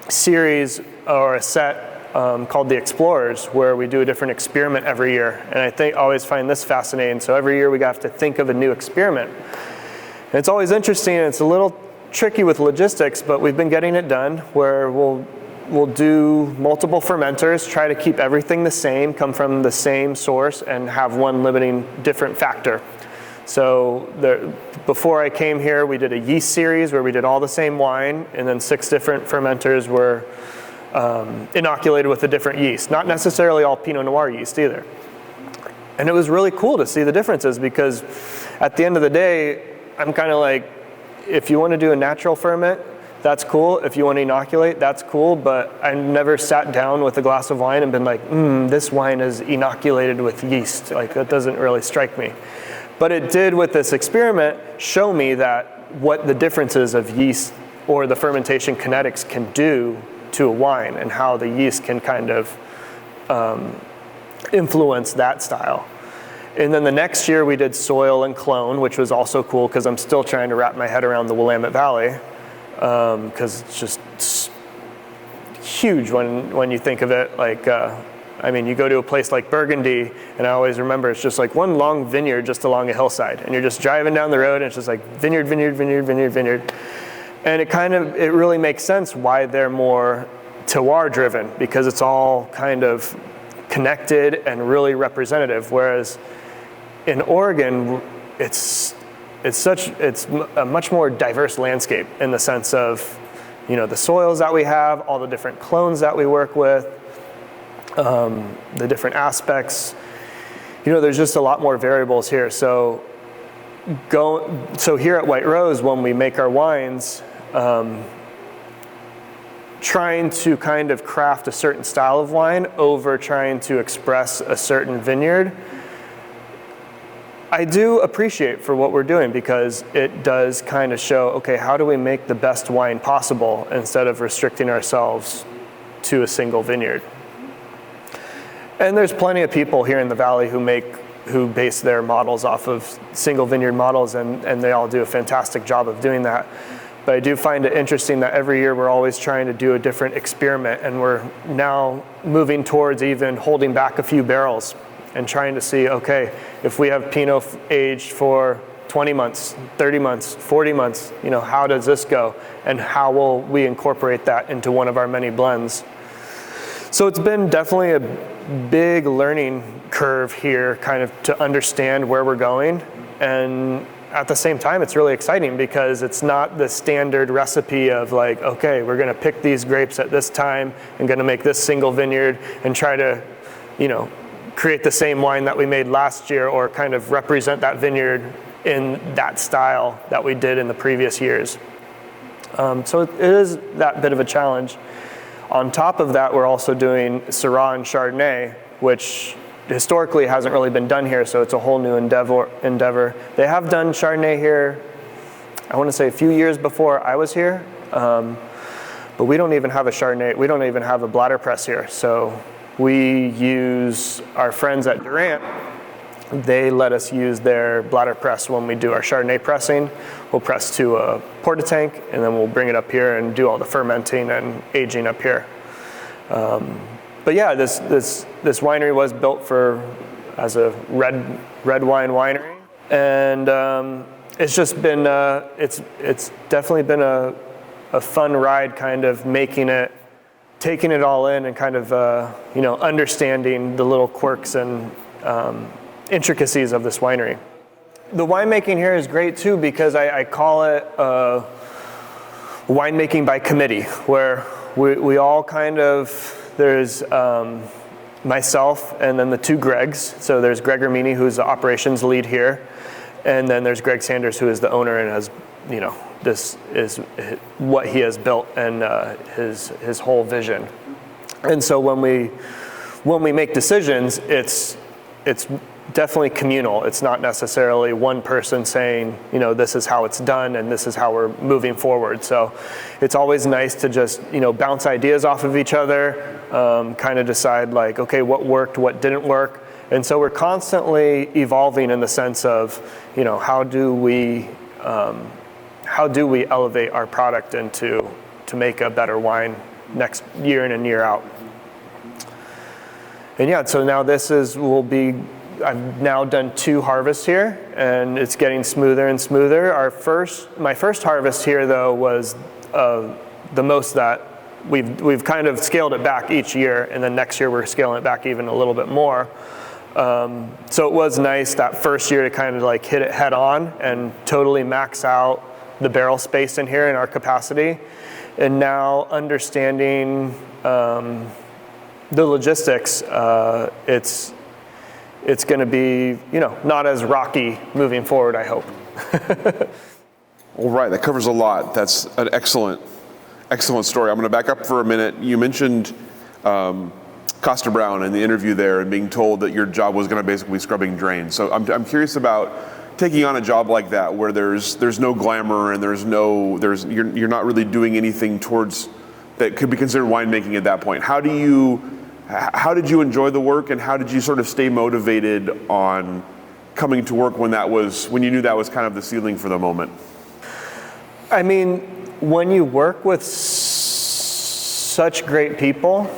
series or a set called the Explorers, where we do a different experiment every year. And I always find this fascinating. So every year we have to think of a new experiment. And it's always interesting, and it's a little tricky with logistics, but we've been getting it done, where we'll we'll do multiple fermenters, try to keep everything the same, come from the same source, and have one limiting different factor. So before I came here, we did a yeast series where we did all the same wine, and then 6 different fermenters were inoculated with a different yeast. Not necessarily all Pinot Noir yeast either. And it was really cool to see the differences, because at the end of the day, I'm kind of like, if you want to do a natural ferment, that's cool. If you want to inoculate, that's cool. But I never sat down with a glass of wine and been like, this wine is inoculated with yeast. Like, that doesn't really strike me. But it did, with this experiment, show me that what the differences of yeast or the fermentation kinetics can do to a wine, and how the yeast can kind of influence that style. And then the next year we did soil and clone, which was also cool, because I'm still trying to wrap my head around the Willamette Valley, because it's huge when you think of it. Like, I mean, you go to a place like Burgundy, and I always remember it's just like one long vineyard just along a hillside, and you're just driving down the road, and it's just like vineyard, vineyard, vineyard, vineyard, vineyard. And it really makes sense why they're more terroir driven, because it's all kind of connected and really representative. Whereas in Oregon, it's a much more diverse landscape, in the sense of, the soils that we have, all the different clones that we work with, the different aspects. There's just a lot more variables here. So here at White Rose, when we make our wines, trying to kind of craft a certain style of wine over trying to express a certain vineyard, I do appreciate for what we're doing, because it does kind of show, okay, how do we make the best wine possible instead of restricting ourselves to a single vineyard? And there's plenty of people here in the valley who base their models off of single vineyard models, and they all do a fantastic job of doing that. But I do find it interesting that every year we're always trying to do a different experiment, and we're now moving towards even holding back a few barrels and trying to see, okay, if we have Pinot aged for 20 months, 30 months, 40 months, how does this go? And how will we incorporate that into one of our many blends? So it's been definitely a big learning curve here, kind of to understand where we're going. And at the same time, it's really exciting, because it's not the standard recipe of like, okay, we're going to pick these grapes at this time and going to make this single vineyard and try to, create the same wine that we made last year, or kind of represent that vineyard in that style that we did in the previous years. So it is that bit of a challenge. On top of that, we're also doing Syrah and Chardonnay, which historically hasn't really been done here, so it's a whole new endeavor. They have done Chardonnay here, I want to say a few years before I was here, but we don't even have a Chardonnay, we don't even have a bladder press here. So we use our friends at Durant. They let us use their bladder press when we do our Chardonnay pressing. We'll press to a porta tank, and then we'll bring it up here and do all the fermenting and aging up here. But yeah, this winery was built as a red wine winery, and it's just been it's definitely been a fun ride, kind of taking it all in, and kind of understanding the little quirks and intricacies of this winery. The winemaking here is great too, because I call it winemaking by committee, where we all kind of, there's myself and then the 2 Gregs. So there's Greg Ermini, who's the operations lead here, and then there's Greg Sanders, who is the owner and has, this is what he has built and his whole vision. And so when we make decisions, it's definitely communal. It's not necessarily one person saying, this is how it's done and this is how we're moving forward. So it's always nice to just, bounce ideas off of each other, kind of decide like, okay, what worked, what didn't work. And so we're constantly evolving in the sense of, how do we elevate our product to make a better wine next year in and year out. And yeah, so now I've now done 2 harvests here, and it's getting smoother and smoother. My first harvest here, though, was the most that we've kind of scaled it back each year, and then next year we're scaling it back even a little bit more. So it was nice that first year to kind of like hit it head on and totally max out the barrel space in here and our capacity. And now understanding the logistics, it's going to be, not as rocky moving forward, I hope. All right, that covers a lot. That's an excellent story. I'm going to back up for a minute. You mentioned Costa Brown in the interview there and being told that your job was going to basically be scrubbing drains. So I'm curious about taking on a job like that where there's no glamour and you're not really doing anything towards that could be considered winemaking at that point. How did you enjoy the work, and how did you sort of stay motivated on coming to work when you knew that was kind of the ceiling for the moment? I mean, when you work with such great people,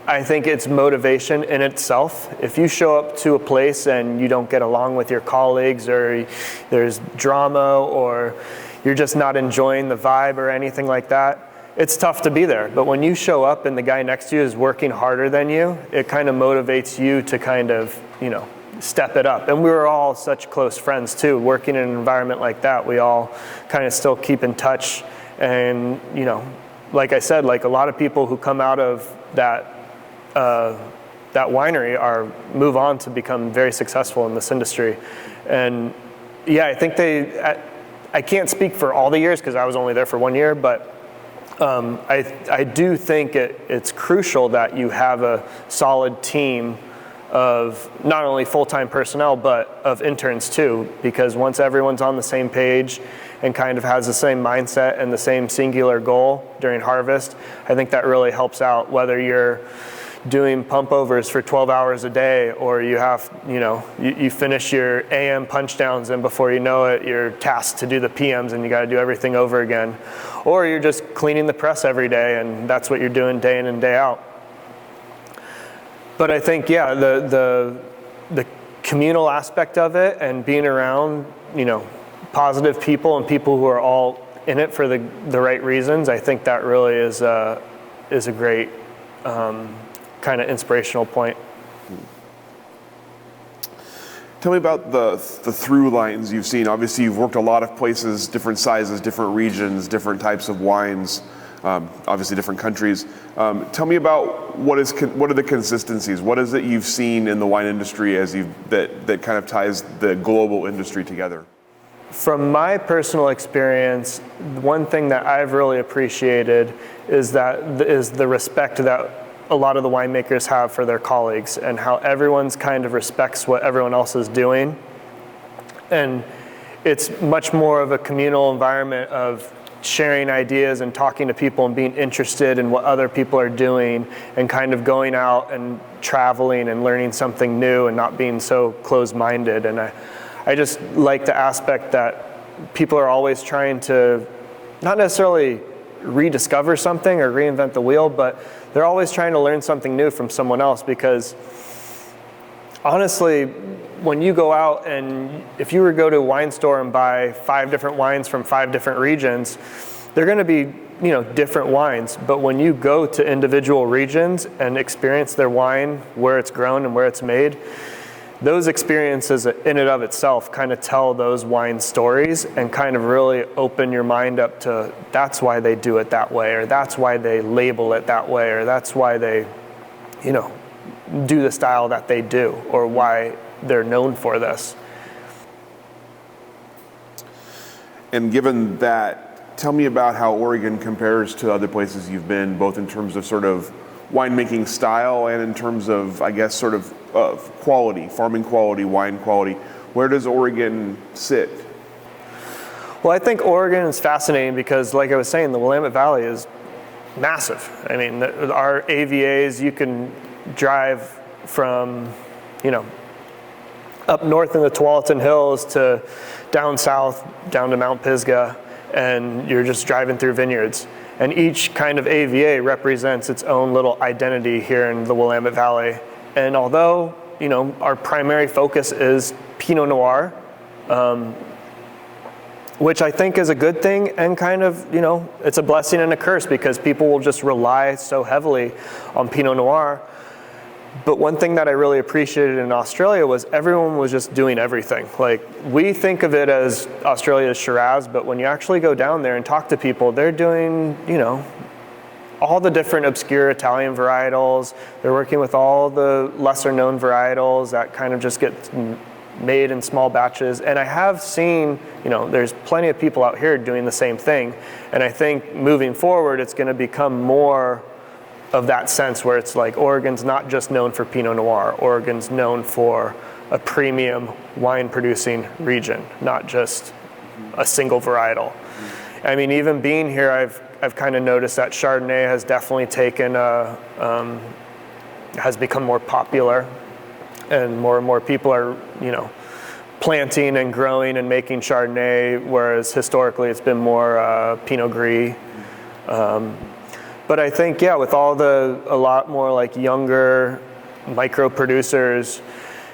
I think it's motivation in itself. If you show up to a place and you don't get along with your colleagues, or there's drama, or you're just not enjoying the vibe or anything like that, it's tough to be there. But when you show up and the guy next to you is working harder than you, it kind of motivates you to kind of, step it up. And we were all such close friends too. Working in an environment like that, we all kind of still keep in touch. And, like I said, like a lot of people who come out of that winery move on to become very successful in this industry. And yeah, I think I can't speak for all the years because I was only there for 1 year, but I do think it's crucial that you have a solid team of not only full-time personnel, but of interns too, because once everyone's on the same page and kind of has the same mindset and the same singular goal during harvest, I think that really helps out, whether you're doing pump overs for 12 hours a day, or you have, you finish your AM punch downs, and before you know it, you're tasked to do the PMs and you got to do everything over again. Or you're just cleaning the press every day, and that's what you're doing day in and day out. But I think, yeah, the communal aspect of it and being around, positive people and people who are all in it for the right reasons, I think that really is a great kind of inspirational point. Tell me about the through lines you've seen. Obviously, you've worked a lot of places, different sizes, different regions, different types of wines, obviously different countries. Tell me about what are the consistencies? What is it you've seen in the wine industry that kind of ties the global industry together? From my personal experience, one thing that I've really appreciated is the respect that a lot of the winemakers have for their colleagues, and how everyone's kind of respects what everyone else is doing. And it's much more of a communal environment of sharing ideas and talking to people and being interested in what other people are doing, and kind of going out and traveling and learning something new and not being so closed-minded. And I just like the aspect that people are always trying to not necessarily rediscover something or reinvent the wheel, but they're always trying to learn something new from someone else. Because honestly, when you go out and if you were to go to a wine store and buy 5 different wines from 5 different regions, they're going to be different wines. But when you go to individual regions and experience their wine, where it's grown and where it's made, those experiences in and of itself kind of tell those wine stories and kind of really open your mind up to, that's why they do it that way, or that's why they label it that way, or that's why they, do the style that they do, or why they're known for this. And given that, tell me about how Oregon compares to other places you've been, both in terms of sort of winemaking style and in terms of, I guess, sort of quality, farming quality, wine quality. Where does Oregon sit? Well, I think Oregon is fascinating because, like I was saying, the Willamette Valley is massive. I mean, our AVAs, you can drive from, up north in the Tualatin Hills to down south, down to Mount Pisgah, and you're just driving through vineyards. And each kind of AVA represents its own little identity here in the Willamette Valley. And although, our primary focus is Pinot Noir, which I think is a good thing, and kind of, it's a blessing and a curse because people will just rely so heavily on Pinot Noir. But one thing that I really appreciated in Australia was everyone was just doing everything. Like, we think of it as Australia's Shiraz, but when you actually go down there and talk to people, they're doing, all the different obscure Italian varietals. They're working with all the lesser known varietals that kind of just get made in small batches. And I have seen, there's plenty of people out here doing the same thing. And I think moving forward, it's going to become more of that sense where it's like Oregon's not just known for Pinot Noir. Oregon's known for a premium wine producing region, not just a single varietal. I mean, even being here, I've kind of noticed that Chardonnay has definitely has become more popular, and more people are, planting and growing and making Chardonnay, whereas historically it's been more Pinot Gris. But I think, with a lot more like younger micro producers,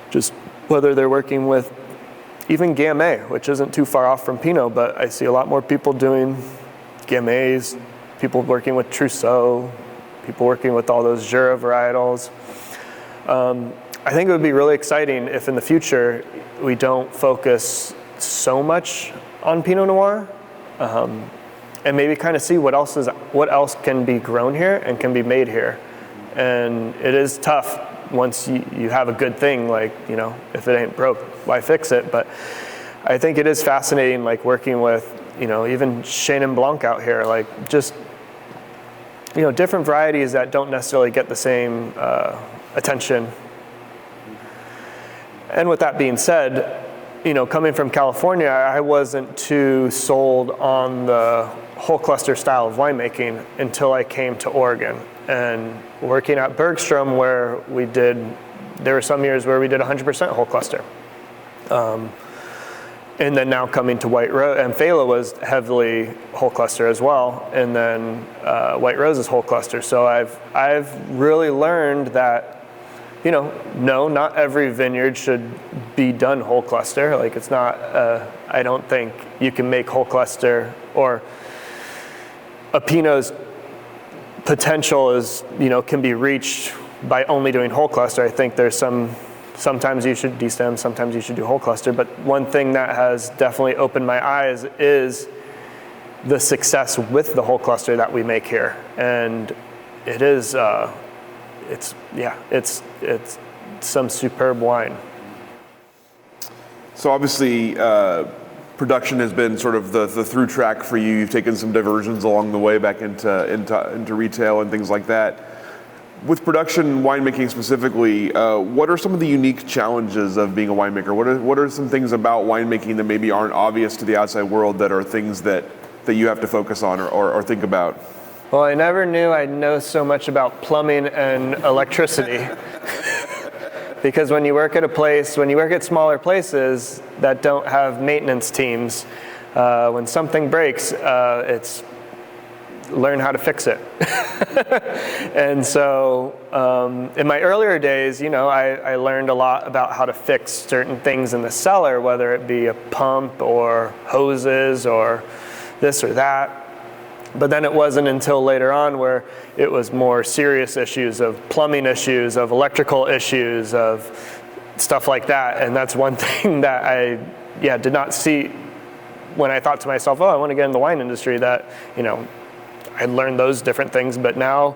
just whether they're working with even Gamay, which isn't too far off from Pinot, but I see a lot more people doing Gamays, people working with Trousseau, people working with all those Jura varietals. I think it would be really exciting if in the future we don't focus so much on Pinot Noir, and maybe kind of see what else can be grown here and can be made here. And it is tough once you have a good thing, like, if it ain't broke, why fix it? But I think it is fascinating, like working with, even Chenin Blanc out here, like just, different varieties that don't necessarily get the same attention. And with that being said, coming from California, I wasn't too sold on the whole cluster style of winemaking until I came to Oregon. And working at Bergstrom, where there were some years where we did 100% whole cluster. And then now coming to White Rose, and Phela was heavily whole cluster as well, and then White Rose is whole cluster. So I've really learned that, no, not every vineyard should be done whole cluster. Like, it's not, I don't think you can make whole cluster, or a Pinot's potential is, can be reached by only doing whole cluster. I think there's sometimes you should destem, sometimes you should do whole cluster. But one thing that has definitely opened my eyes is the success with the whole cluster that we make here. And it is, it's some superb wine. So obviously, production has been sort of the through track for you. You've taken some diversions along the way back into retail and things like that. With production, winemaking specifically, what are some of the unique challenges of being a winemaker? What are some things about winemaking that maybe aren't obvious to the outside world that are things that you have to focus on or think about? Well, I never knew I'd know so much about plumbing and electricity. Because when you work at smaller places that don't have maintenance teams, when something breaks, it's learn how to fix it. And so in my earlier days, I learned a lot about how to fix certain things in the cellar, whether it be a pump or hoses or this or that. But then it wasn't until later on where it was more serious issues of plumbing issues, of electrical issues, of stuff like that. And that's one thing that I did not see when I thought to myself, I want to get in the wine industry, that, I learned those different things. But now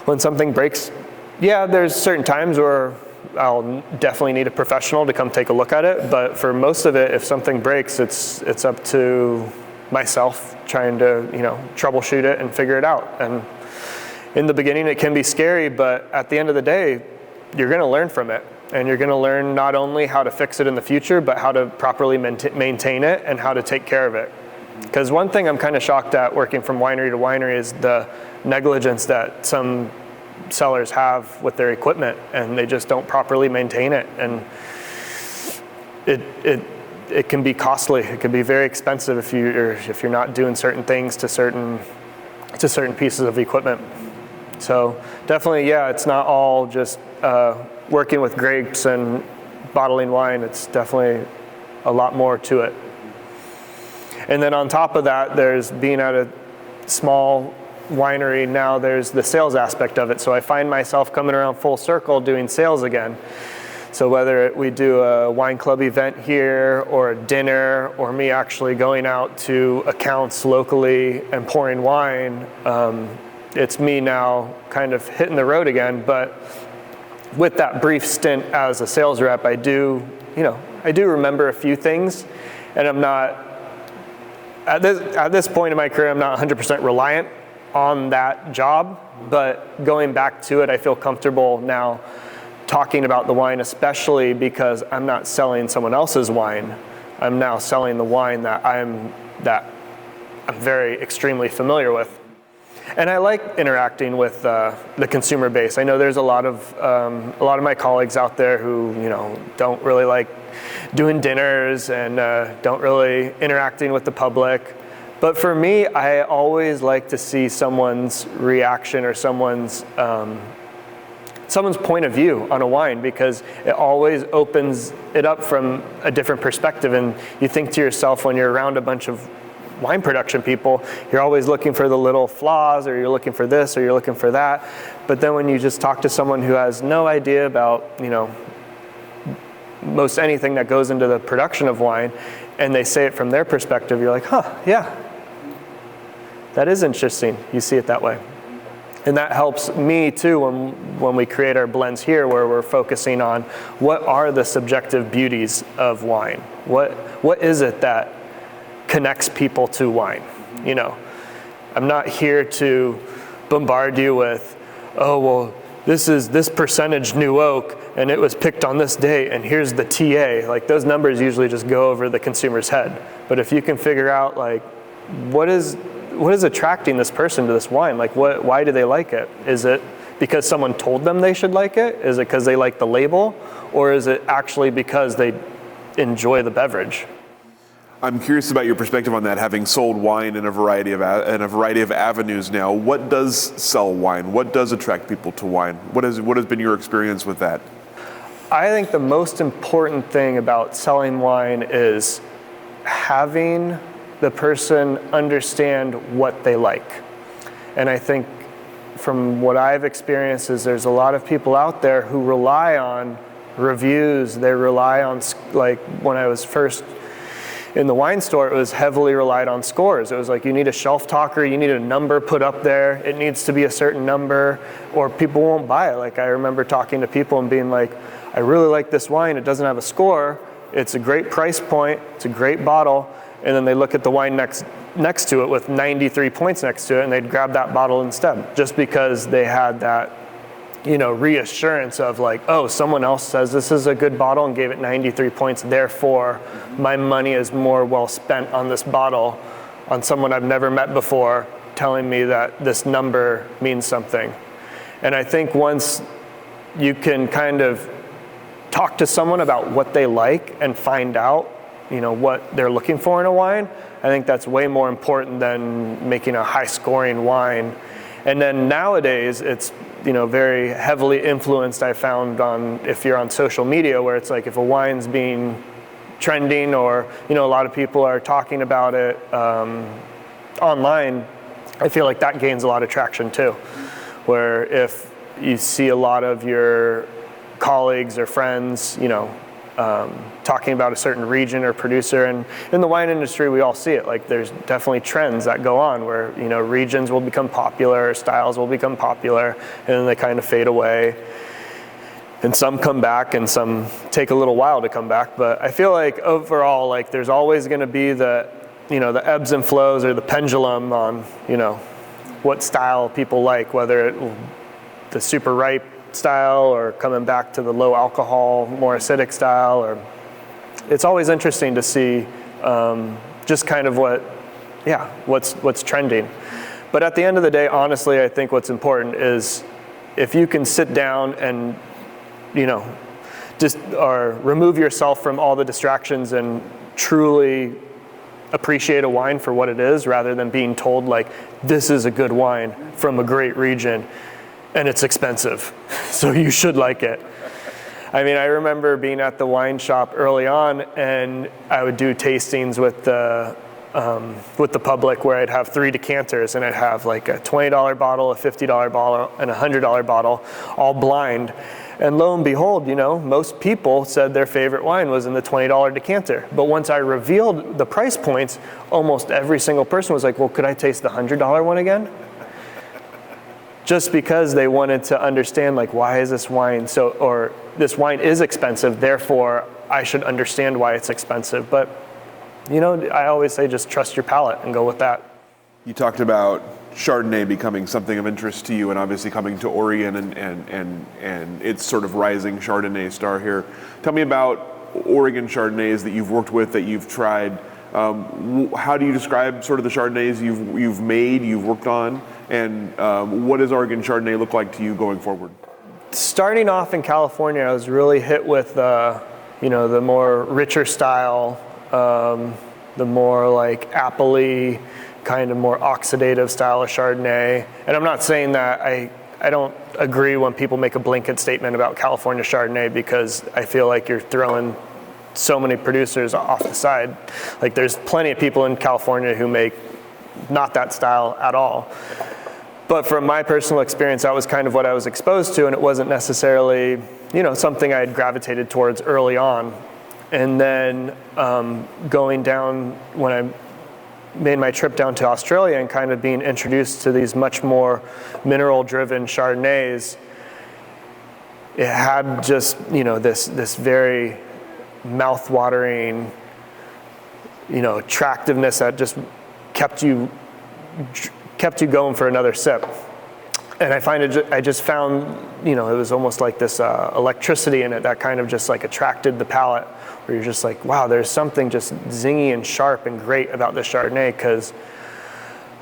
when something breaks, there's certain times where I'll definitely need a professional to come take a look at it. But for most of it, if something breaks, it's up to myself trying to, troubleshoot it and figure it out. And in the beginning, it can be scary, but at the end of the day, you're going to learn from it. And you're going to learn not only how to fix it in the future, but how to properly maintain it and how to take care of it. Because one thing I'm kind of shocked at working from winery to winery is the negligence that some sellers have with their equipment, and they just don't properly maintain it. And it can be costly. It can be very expensive if you're not doing certain things to certain pieces of equipment. So definitely, it's not all just working with grapes and bottling wine. It's definitely a lot more to it. And then on top of that, there's being at a small winery now, there's the sales aspect of it. So I find myself coming around full circle doing sales again. So whether we do a wine club event here or a dinner or me actually going out to accounts locally and pouring wine, it's me now kind of hitting the road again. But with that brief stint as a sales rep, I do remember a few things, and I'm not, at this point in my career, I'm not 100% reliant on that job, but going back to it, I feel comfortable now talking about the wine, especially because I'm not selling someone else's wine. I'm now selling the wine that I'm very extremely familiar with. And I like interacting with the consumer base. I know there's a lot of my colleagues out there who don't really like doing dinners and don't really interacting with the public. But for me, I always like to see someone's reaction or someone's point of view on a wine, because it always opens it up from a different perspective. And you think to yourself, when you're around a bunch of wine production people, you're always looking for the little flaws, or you're looking for this, or you're looking for that. But then when you just talk to someone who has no idea about, most anything that goes into the production of wine, and they say it from their perspective, you're like, yeah, that is interesting. You see it that way. And that helps me too when we create our blends here, where we're focusing on what are the subjective beauties of wine. What is it that connects people to wine? I'm not here to bombard you with, this is this percentage new oak and it was picked on this date and here's the TA. Like, those numbers usually just go over the consumer's head. But if you can figure out what is attracting this person to this wine? Why do they like it? Is it because someone told them they should like it? Is it because they like the label? Or is it actually because they enjoy the beverage? I'm curious about your perspective on that, having sold wine in a variety of avenues now. What does sell wine? What does attract people to wine? What has been your experience with that? I think the most important thing about selling wine is having the person understand what they like. And I think from what I've experienced is there's a lot of people out there who rely on reviews. They rely on, when I was first in the wine store, it was heavily relied on scores. It was like, you need a shelf talker, you need a number put up there, it needs to be a certain number, or people won't buy it. I remember talking to people and being like, I really like this wine, it doesn't have a score, it's a great price point, it's a great bottle, and then they look at the wine next to it with 93 points next to it, and they'd grab that bottle instead, just because they had that reassurance of someone else says this is a good bottle and gave it 93 points, therefore my money is more well spent on this bottle, on someone I've never met before telling me that this number means something. And I think once you can kind of talk to someone about what they like and find out what they're looking for in a wine, I think that's way more important than making a high scoring wine. And then nowadays it's very heavily influenced, I found, on if you're on social media, where it's if a wine's being trending, or a lot of people are talking about it online, I feel like that gains a lot of traction too. Where if you see a lot of your colleagues or friends, talking about a certain region or producer, and in the wine industry we all see it. There's definitely trends that go on where regions will become popular, styles will become popular, and then they kind of fade away, and some come back and some take a little while to come back. But I feel like overall, there's always going to be the the ebbs and flows, or the pendulum on what style people like, whether the super ripe style or coming back to the low alcohol, more acidic style. Or it's always interesting to see just kind of what's trending. But at the end of the day, honestly, I think what's important is if you can sit down and or remove yourself from all the distractions and truly appreciate a wine for what it is, rather than being told this is a good wine from a great region and it's expensive, so you should like it. I mean, I remember being at the wine shop early on, and I would do tastings with the with the public, where I'd have 3 decanters, and I'd have like a $20 bottle, a $50 bottle, and a $100 bottle, all blind. And lo and behold, most people said their favorite wine was in the $20 decanter. But once I revealed the price points, almost every single person was like, well, could I taste the $100 one again? Just because they wanted to understand, like, why is this wine or this wine is expensive, therefore I should understand why it's expensive. But, I always say just trust your palate and go with that. You talked about Chardonnay becoming something of interest to you, and obviously coming to Oregon and its sort of rising Chardonnay star here. Tell me about Oregon Chardonnays that you've worked with, that you've tried. How do you describe sort of the Chardonnays you've made, you've worked on, and what does Oregon Chardonnay look like to you going forward? Starting off in California, I was really hit with the more richer style, the more like appley, kind of more oxidative style of Chardonnay. And I'm not saying that I don't agree when people make a blanket statement about California Chardonnay, because I feel like you're throwing so many producers off the side. Like, there's plenty of people in California who make not that style at all. But from my personal experience, that was kind of what I was exposed to, and it wasn't necessarily, something I had gravitated towards early on. And then going down, when I made my trip down to Australia and kind of being introduced to these much more mineral-driven Chardonnays, it had just, this very mouth-watering, attractiveness that just kept you going for another sip. And I just found, it was almost like this electricity in it that kind of just like attracted the palate, where you're just like, wow, there's something just zingy and sharp and great about this Chardonnay. Because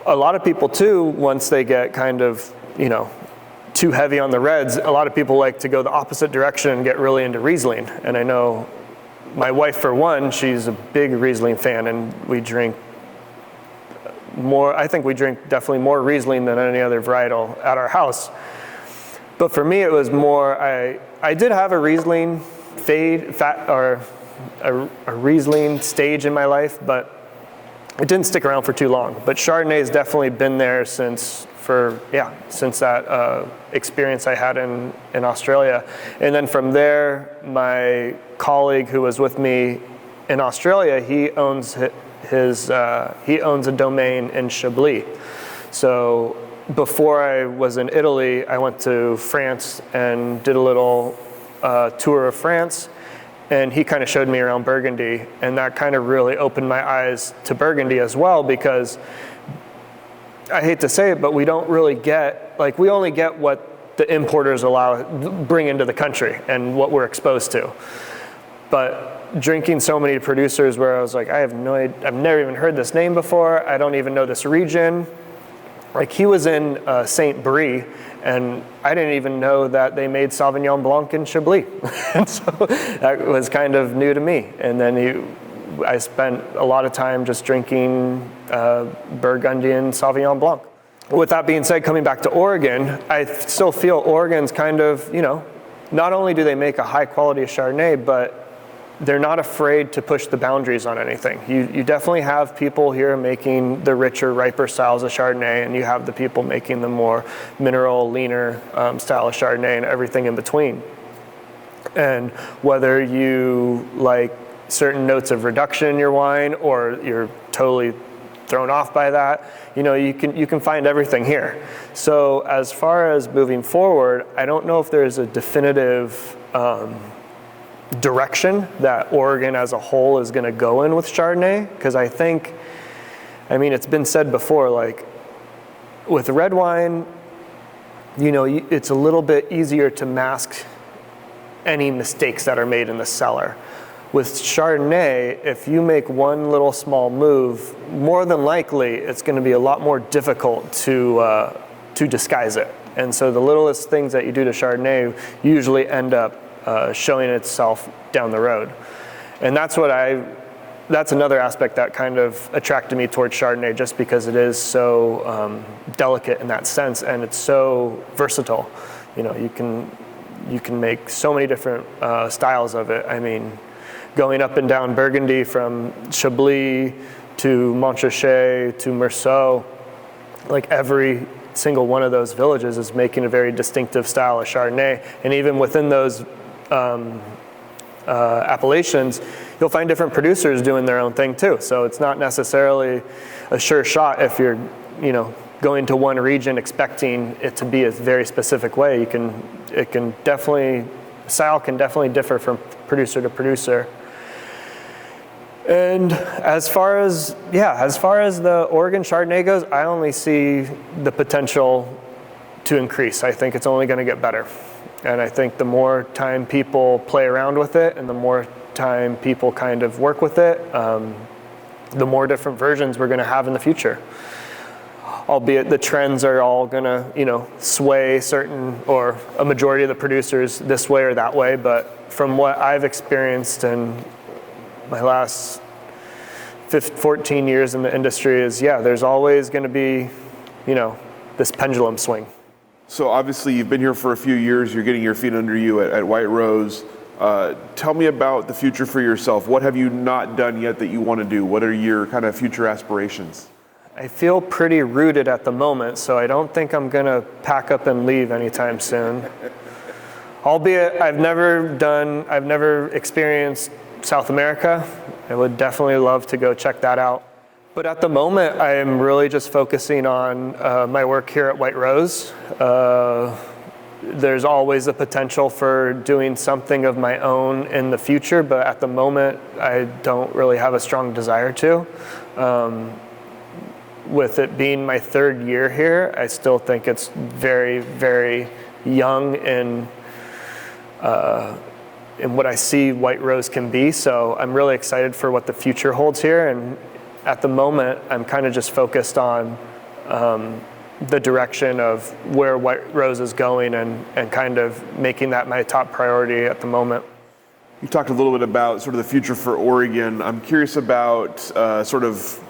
a lot of people too, once they get kind of, too heavy on the reds, a lot of people like to go the opposite direction and get really into Riesling. And I know my wife, for one, she's a big Riesling fan, and we drink more. I think we drink definitely more Riesling than any other varietal at our house. But for me, it was more, I did have a Riesling a Riesling stage in my life, but it didn't stick around for too long. But Chardonnay has definitely been there since that experience I had in Australia. And then from there, my colleague who was with me in Australia, he owns a domain in Chablis. So before I was in Italy, I went to France and did a little tour of France. And he kind of showed me around Burgundy, and that kind of really opened my eyes to Burgundy as well, because I hate to say it, but we don't really we only get what the importers bring into the country and what we're exposed to. But drinking so many producers where I was like, I've never even heard this name before, I don't even know this region. Like, he was in Saint Brie, and I didn't even know that they made Sauvignon Blanc in Chablis. And so that was kind of new to me. And then I spent a lot of time just drinking Burgundian Sauvignon Blanc. With that being said, coming back to Oregon, I still feel Oregon's kind of, not only do they make a high quality of Chardonnay, but they're not afraid to push the boundaries on anything. You definitely have people here making the richer, riper styles of Chardonnay, and you have the people making the more mineral, leaner style of Chardonnay, and everything in between. And whether you like certain notes of reduction in your wine, or you're totally thrown off by that, you can find everything here. So as far as moving forward, I don't know if there's a definitive direction that Oregon as a whole is going to go in with Chardonnay, because it's been said before, like with red wine, it's a little bit easier to mask any mistakes that are made in the cellar. With Chardonnay, if you make one little small move, more than likely it's going to be a lot more difficult to disguise it. And so the littlest things that you do to Chardonnay usually end up showing itself down the road. And that's another aspect that kind of attracted me towards Chardonnay, just because it is so delicate in that sense, and it's so versatile. You can make so many different styles of it. going up and down Burgundy from Chablis to Montrachet to Meursault, like every single one of those villages is making a very distinctive style of Chardonnay. And even within those appellations, you'll find different producers doing their own thing too. So it's not necessarily a sure shot if you're, going to one region expecting it to be a very specific way. Style can definitely differ from producer to producer. And as far as the Oregon Chardonnay goes, I only see the potential to increase. I think it's only going to get better. And I think the more time people play around with it and the more time people kind of work with it, the more different versions we're going to have in the future. Albeit the trends are all going to, sway certain or a majority of the producers this way or that way. But from what I've experienced in my last 14 years in the industry is, there's always going to be, this pendulum swing. So obviously you've been here for a few years, you're getting your feet under you at White Rose. Tell me about the future for yourself. What have you not done yet that you want to do? What are your kind of future aspirations? I feel pretty rooted at the moment, so I don't think I'm going to pack up and leave anytime soon. Albeit I've never experienced South America. I would definitely love to go check that out. But at the moment, I am really just focusing on my work here at White Rose. There's always a potential for doing something of my own in the future, but at the moment, I don't really have a strong desire to. With it being my third year here, I still think it's very, very young in what I see White Rose can be. So I'm really excited for what the future holds here. And at the moment, I'm kind of just focused on the direction of where White Rose is going and kind of making that my top priority at the moment. You talked a little bit about sort of the future for Oregon. I'm curious about sort of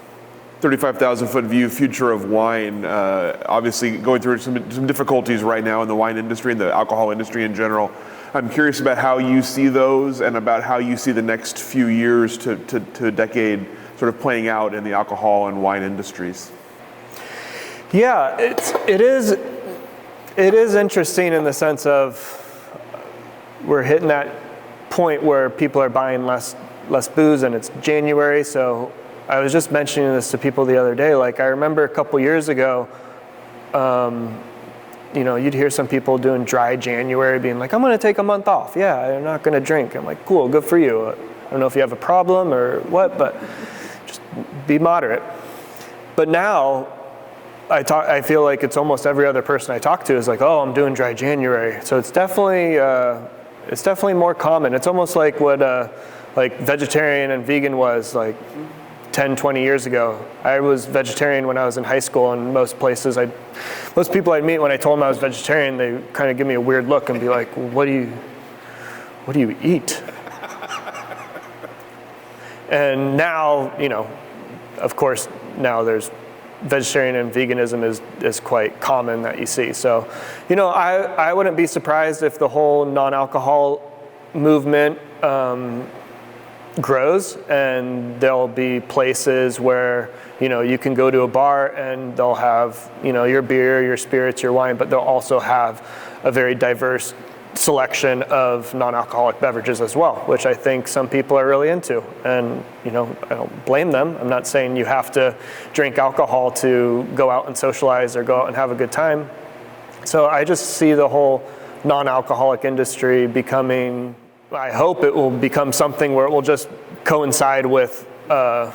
35,000-foot view future of wine. Obviously going through some difficulties right now in the wine industry and the alcohol industry in general. I'm curious about how you see those and about how you see the next few years to a decade sort of playing out in the alcohol and wine industries. Yeah, it is interesting in the sense of we're hitting that point where people are buying less booze and it's January. So I was just mentioning this to people the other day. Like I remember a couple years ago, you'd hear some people doing dry January being like, I'm going to take a month off. Yeah, I'm not going to drink. I'm like, cool, good for you. I don't know if you have a problem or what, but just be moderate. But now I feel like it's almost every other person I talk to is like, oh, I'm doing dry January. So it's definitely more common. It's almost like what like vegetarian and vegan was like 10, 20 years ago. I was vegetarian when I was in high school, and most people I'd meet when I told them I was vegetarian, they kind of give me a weird look and be like, what do you eat? And now, of course, now there's vegetarian and veganism is quite common that you see. So, I wouldn't be surprised if the whole non-alcohol movement grows, and there'll be places where you can go to a bar and they'll have your beer, your spirits, your wine, but they'll also have a very diverse selection of non-alcoholic beverages as well, which I think some people are really into. And I don't blame them. I'm not saying you have to drink alcohol to go out and socialize or go out and have a good time. So I just see the whole non-alcoholic industry becoming, I hope it will become something where it will just coincide with the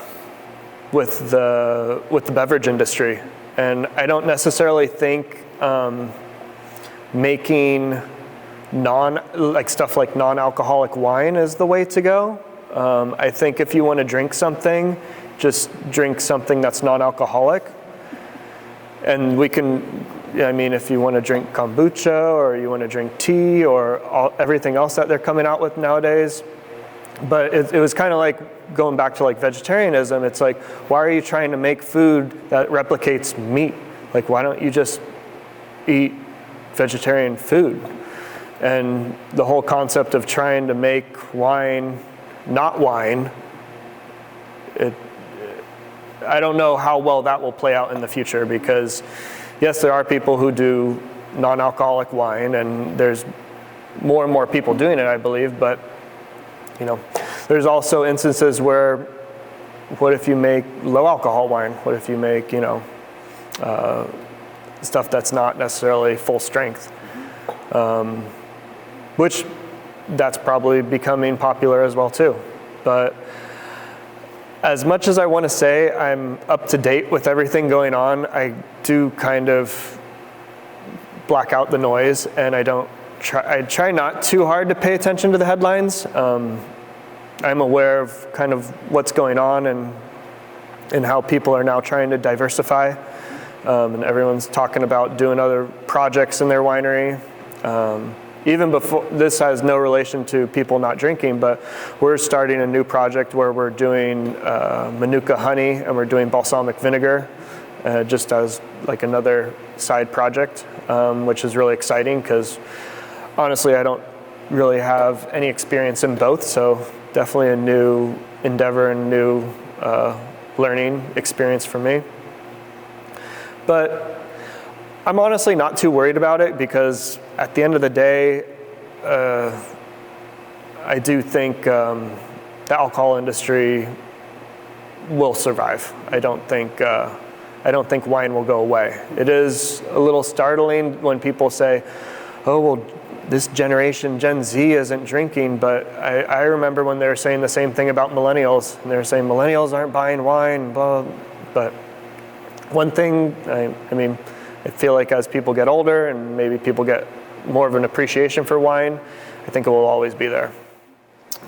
beverage industry. And I don't necessarily think making stuff like non-alcoholic wine is the way to go. I think if you want to drink something, just drink something that's non-alcoholic. And if you want to drink kombucha or you want to drink tea or everything else that they're coming out with nowadays. But it was kind of like going back to like vegetarianism. It's like, why are you trying to make food that replicates meat? Like, why don't you just eat vegetarian food? And the whole concept of trying to make wine not wine, I don't know how well that will play out in the future, because yes, there are people who do non-alcoholic wine, and there's more and more people doing it, I believe, but there's also instances where, what if you make low alcohol wine? What if you make, stuff that's not necessarily full strength? Which that's probably becoming popular as well too. But as much as I want to say I'm up to date with everything going on, I do kind of black out the noise, and I try not too hard to pay attention to the headlines. I'm aware of kind of what's going on and how people are now trying to diversify. And everyone's talking about doing other projects in their winery. Even before, this has no relation to people not drinking, but we're starting a new project where we're doing Manuka honey, and we're doing balsamic vinegar, just as like another side project, which is really exciting, because honestly I don't really have any experience in both, so definitely a new endeavor and new learning experience for me. But I'm honestly not too worried about it, because at the end of the day, I do think the alcohol industry will survive. I don't think wine will go away. It is a little startling when people say, "Oh, well, this generation, Gen Z, isn't drinking," but I remember when they were saying the same thing about millennials, and they were saying millennials aren't buying wine, blah. But one thing, I feel like as people get older and maybe people get more of an appreciation for wine, I think it will always be there.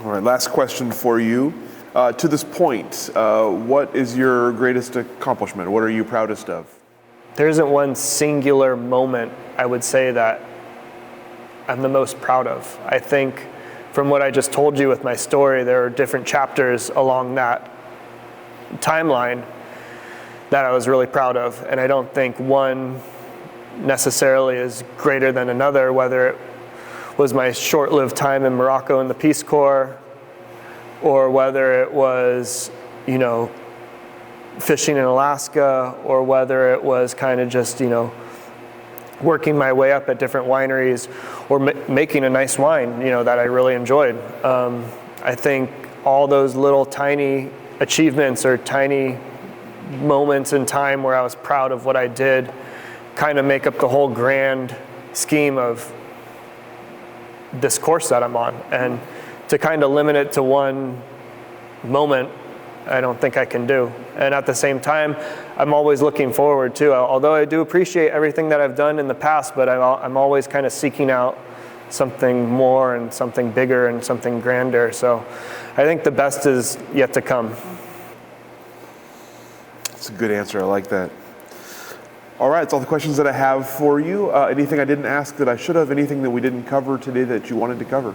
All right, last question for you. To this point, what is your greatest accomplishment? What are you proudest of? There isn't one singular moment I would say that I'm the most proud of. I think from what I just told you with my story, there are different chapters along that timeline that I was really proud of, and I don't think one necessarily is greater than another, whether it was my short-lived time in Morocco in the Peace Corps, or whether it was, fishing in Alaska, or whether it was kind of just, working my way up at different wineries, or making a nice wine, that I really enjoyed. I think all those little tiny achievements or tiny moments in time where I was proud of what I did kind of make up the whole grand scheme of this course that I'm on. And to kind of limit it to one moment, I don't think I can do. And at the same time, I'm always looking forward too. Although I do appreciate everything that I've done in the past, but I'm always kind of seeking out something more and something bigger and something grander. So I think the best is yet to come. That's a good answer. I like that. All right, that's all the questions that I have for you. Anything I didn't ask that I should have? Anything that we didn't cover today that you wanted to cover?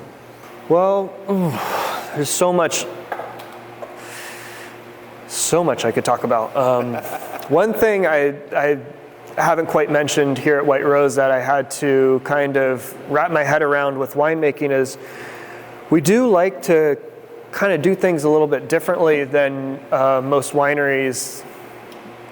Well, there's so much I could talk about. One thing I haven't quite mentioned here at White Rose that I had to kind of wrap my head around with winemaking is we do like to kind of do things a little bit differently than most wineries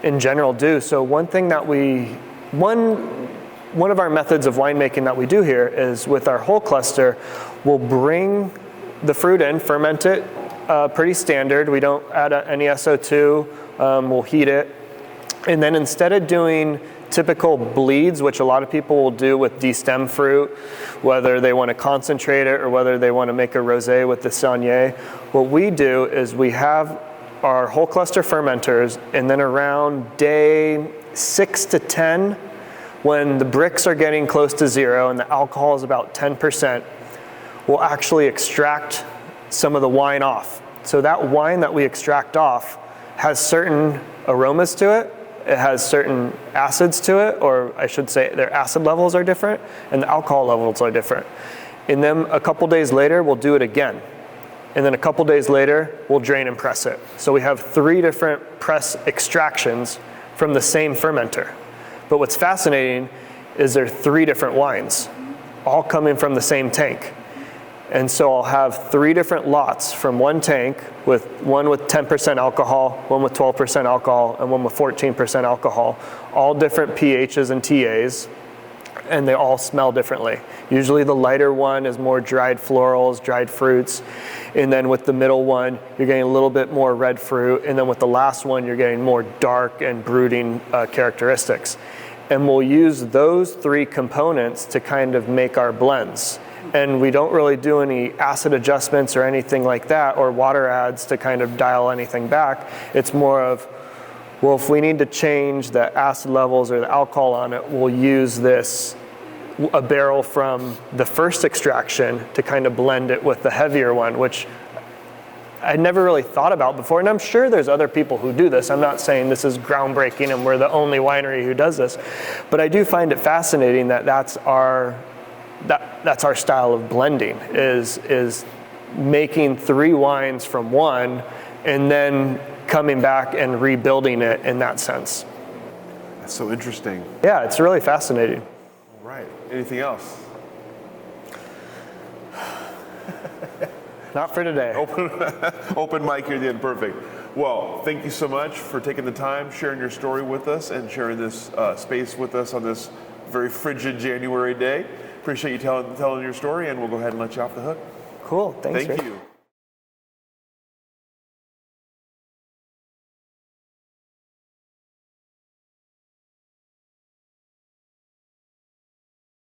in general do. So one thing that one of our methods of winemaking that we do here is with our whole cluster, we'll bring the fruit in, ferment it, pretty standard. We don't add any SO2, we'll heat it. And then instead of doing typical bleeds, which a lot of people will do with destem fruit, whether they want to concentrate it or whether they want to make a rosé with the Saunier, what we do is we have our whole cluster fermenters, and then around day 6 to 10, when the bricks are getting close to zero and the alcohol is about 10%, we'll actually extract some of the wine off. So that wine that we extract off has certain aromas to it, it has certain acids to it, or I should say their acid levels are different and the alcohol levels are different. And then a couple days later, we'll do it again. And then a couple days later, we'll drain and press it. So we have 3 different press extractions from the same fermenter. But what's fascinating is there are 3 different wines, all coming from the same tank. And so I'll have 3 different lots from one tank, with one with 10% alcohol, one with 12% alcohol, and one with 14% alcohol, all different pHs and TAs, and they all smell differently. Usually the lighter one is more dried florals, dried fruits, and then with the middle one, you're getting a little bit more red fruit, and then with the last one, you're getting more dark and brooding characteristics. And we'll use those 3 components to kind of make our blends. And we don't really do any acid adjustments or anything like that, or water adds to kind of dial anything back. It's more of, well, if we need to change the acid levels or the alcohol on it, we'll use a barrel from the first extraction to kind of blend it with the heavier one, which I never really thought about before. And I'm sure there's other people who do this. I'm not saying this is groundbreaking and we're the only winery who does this, but I do find it fascinating that that's our style of blending, is making 3 wines from one and then coming back and rebuilding it in that sense. That's so interesting. Yeah, it's really fascinating. All right. Anything else? Not for today. Open mic here at the end. Perfect. Well, thank you so much for taking the time, sharing your story with us, and sharing this space with us on this very frigid January day. Appreciate you telling your story, and we'll go ahead and let you off the hook. Cool. Thanks. Thank you.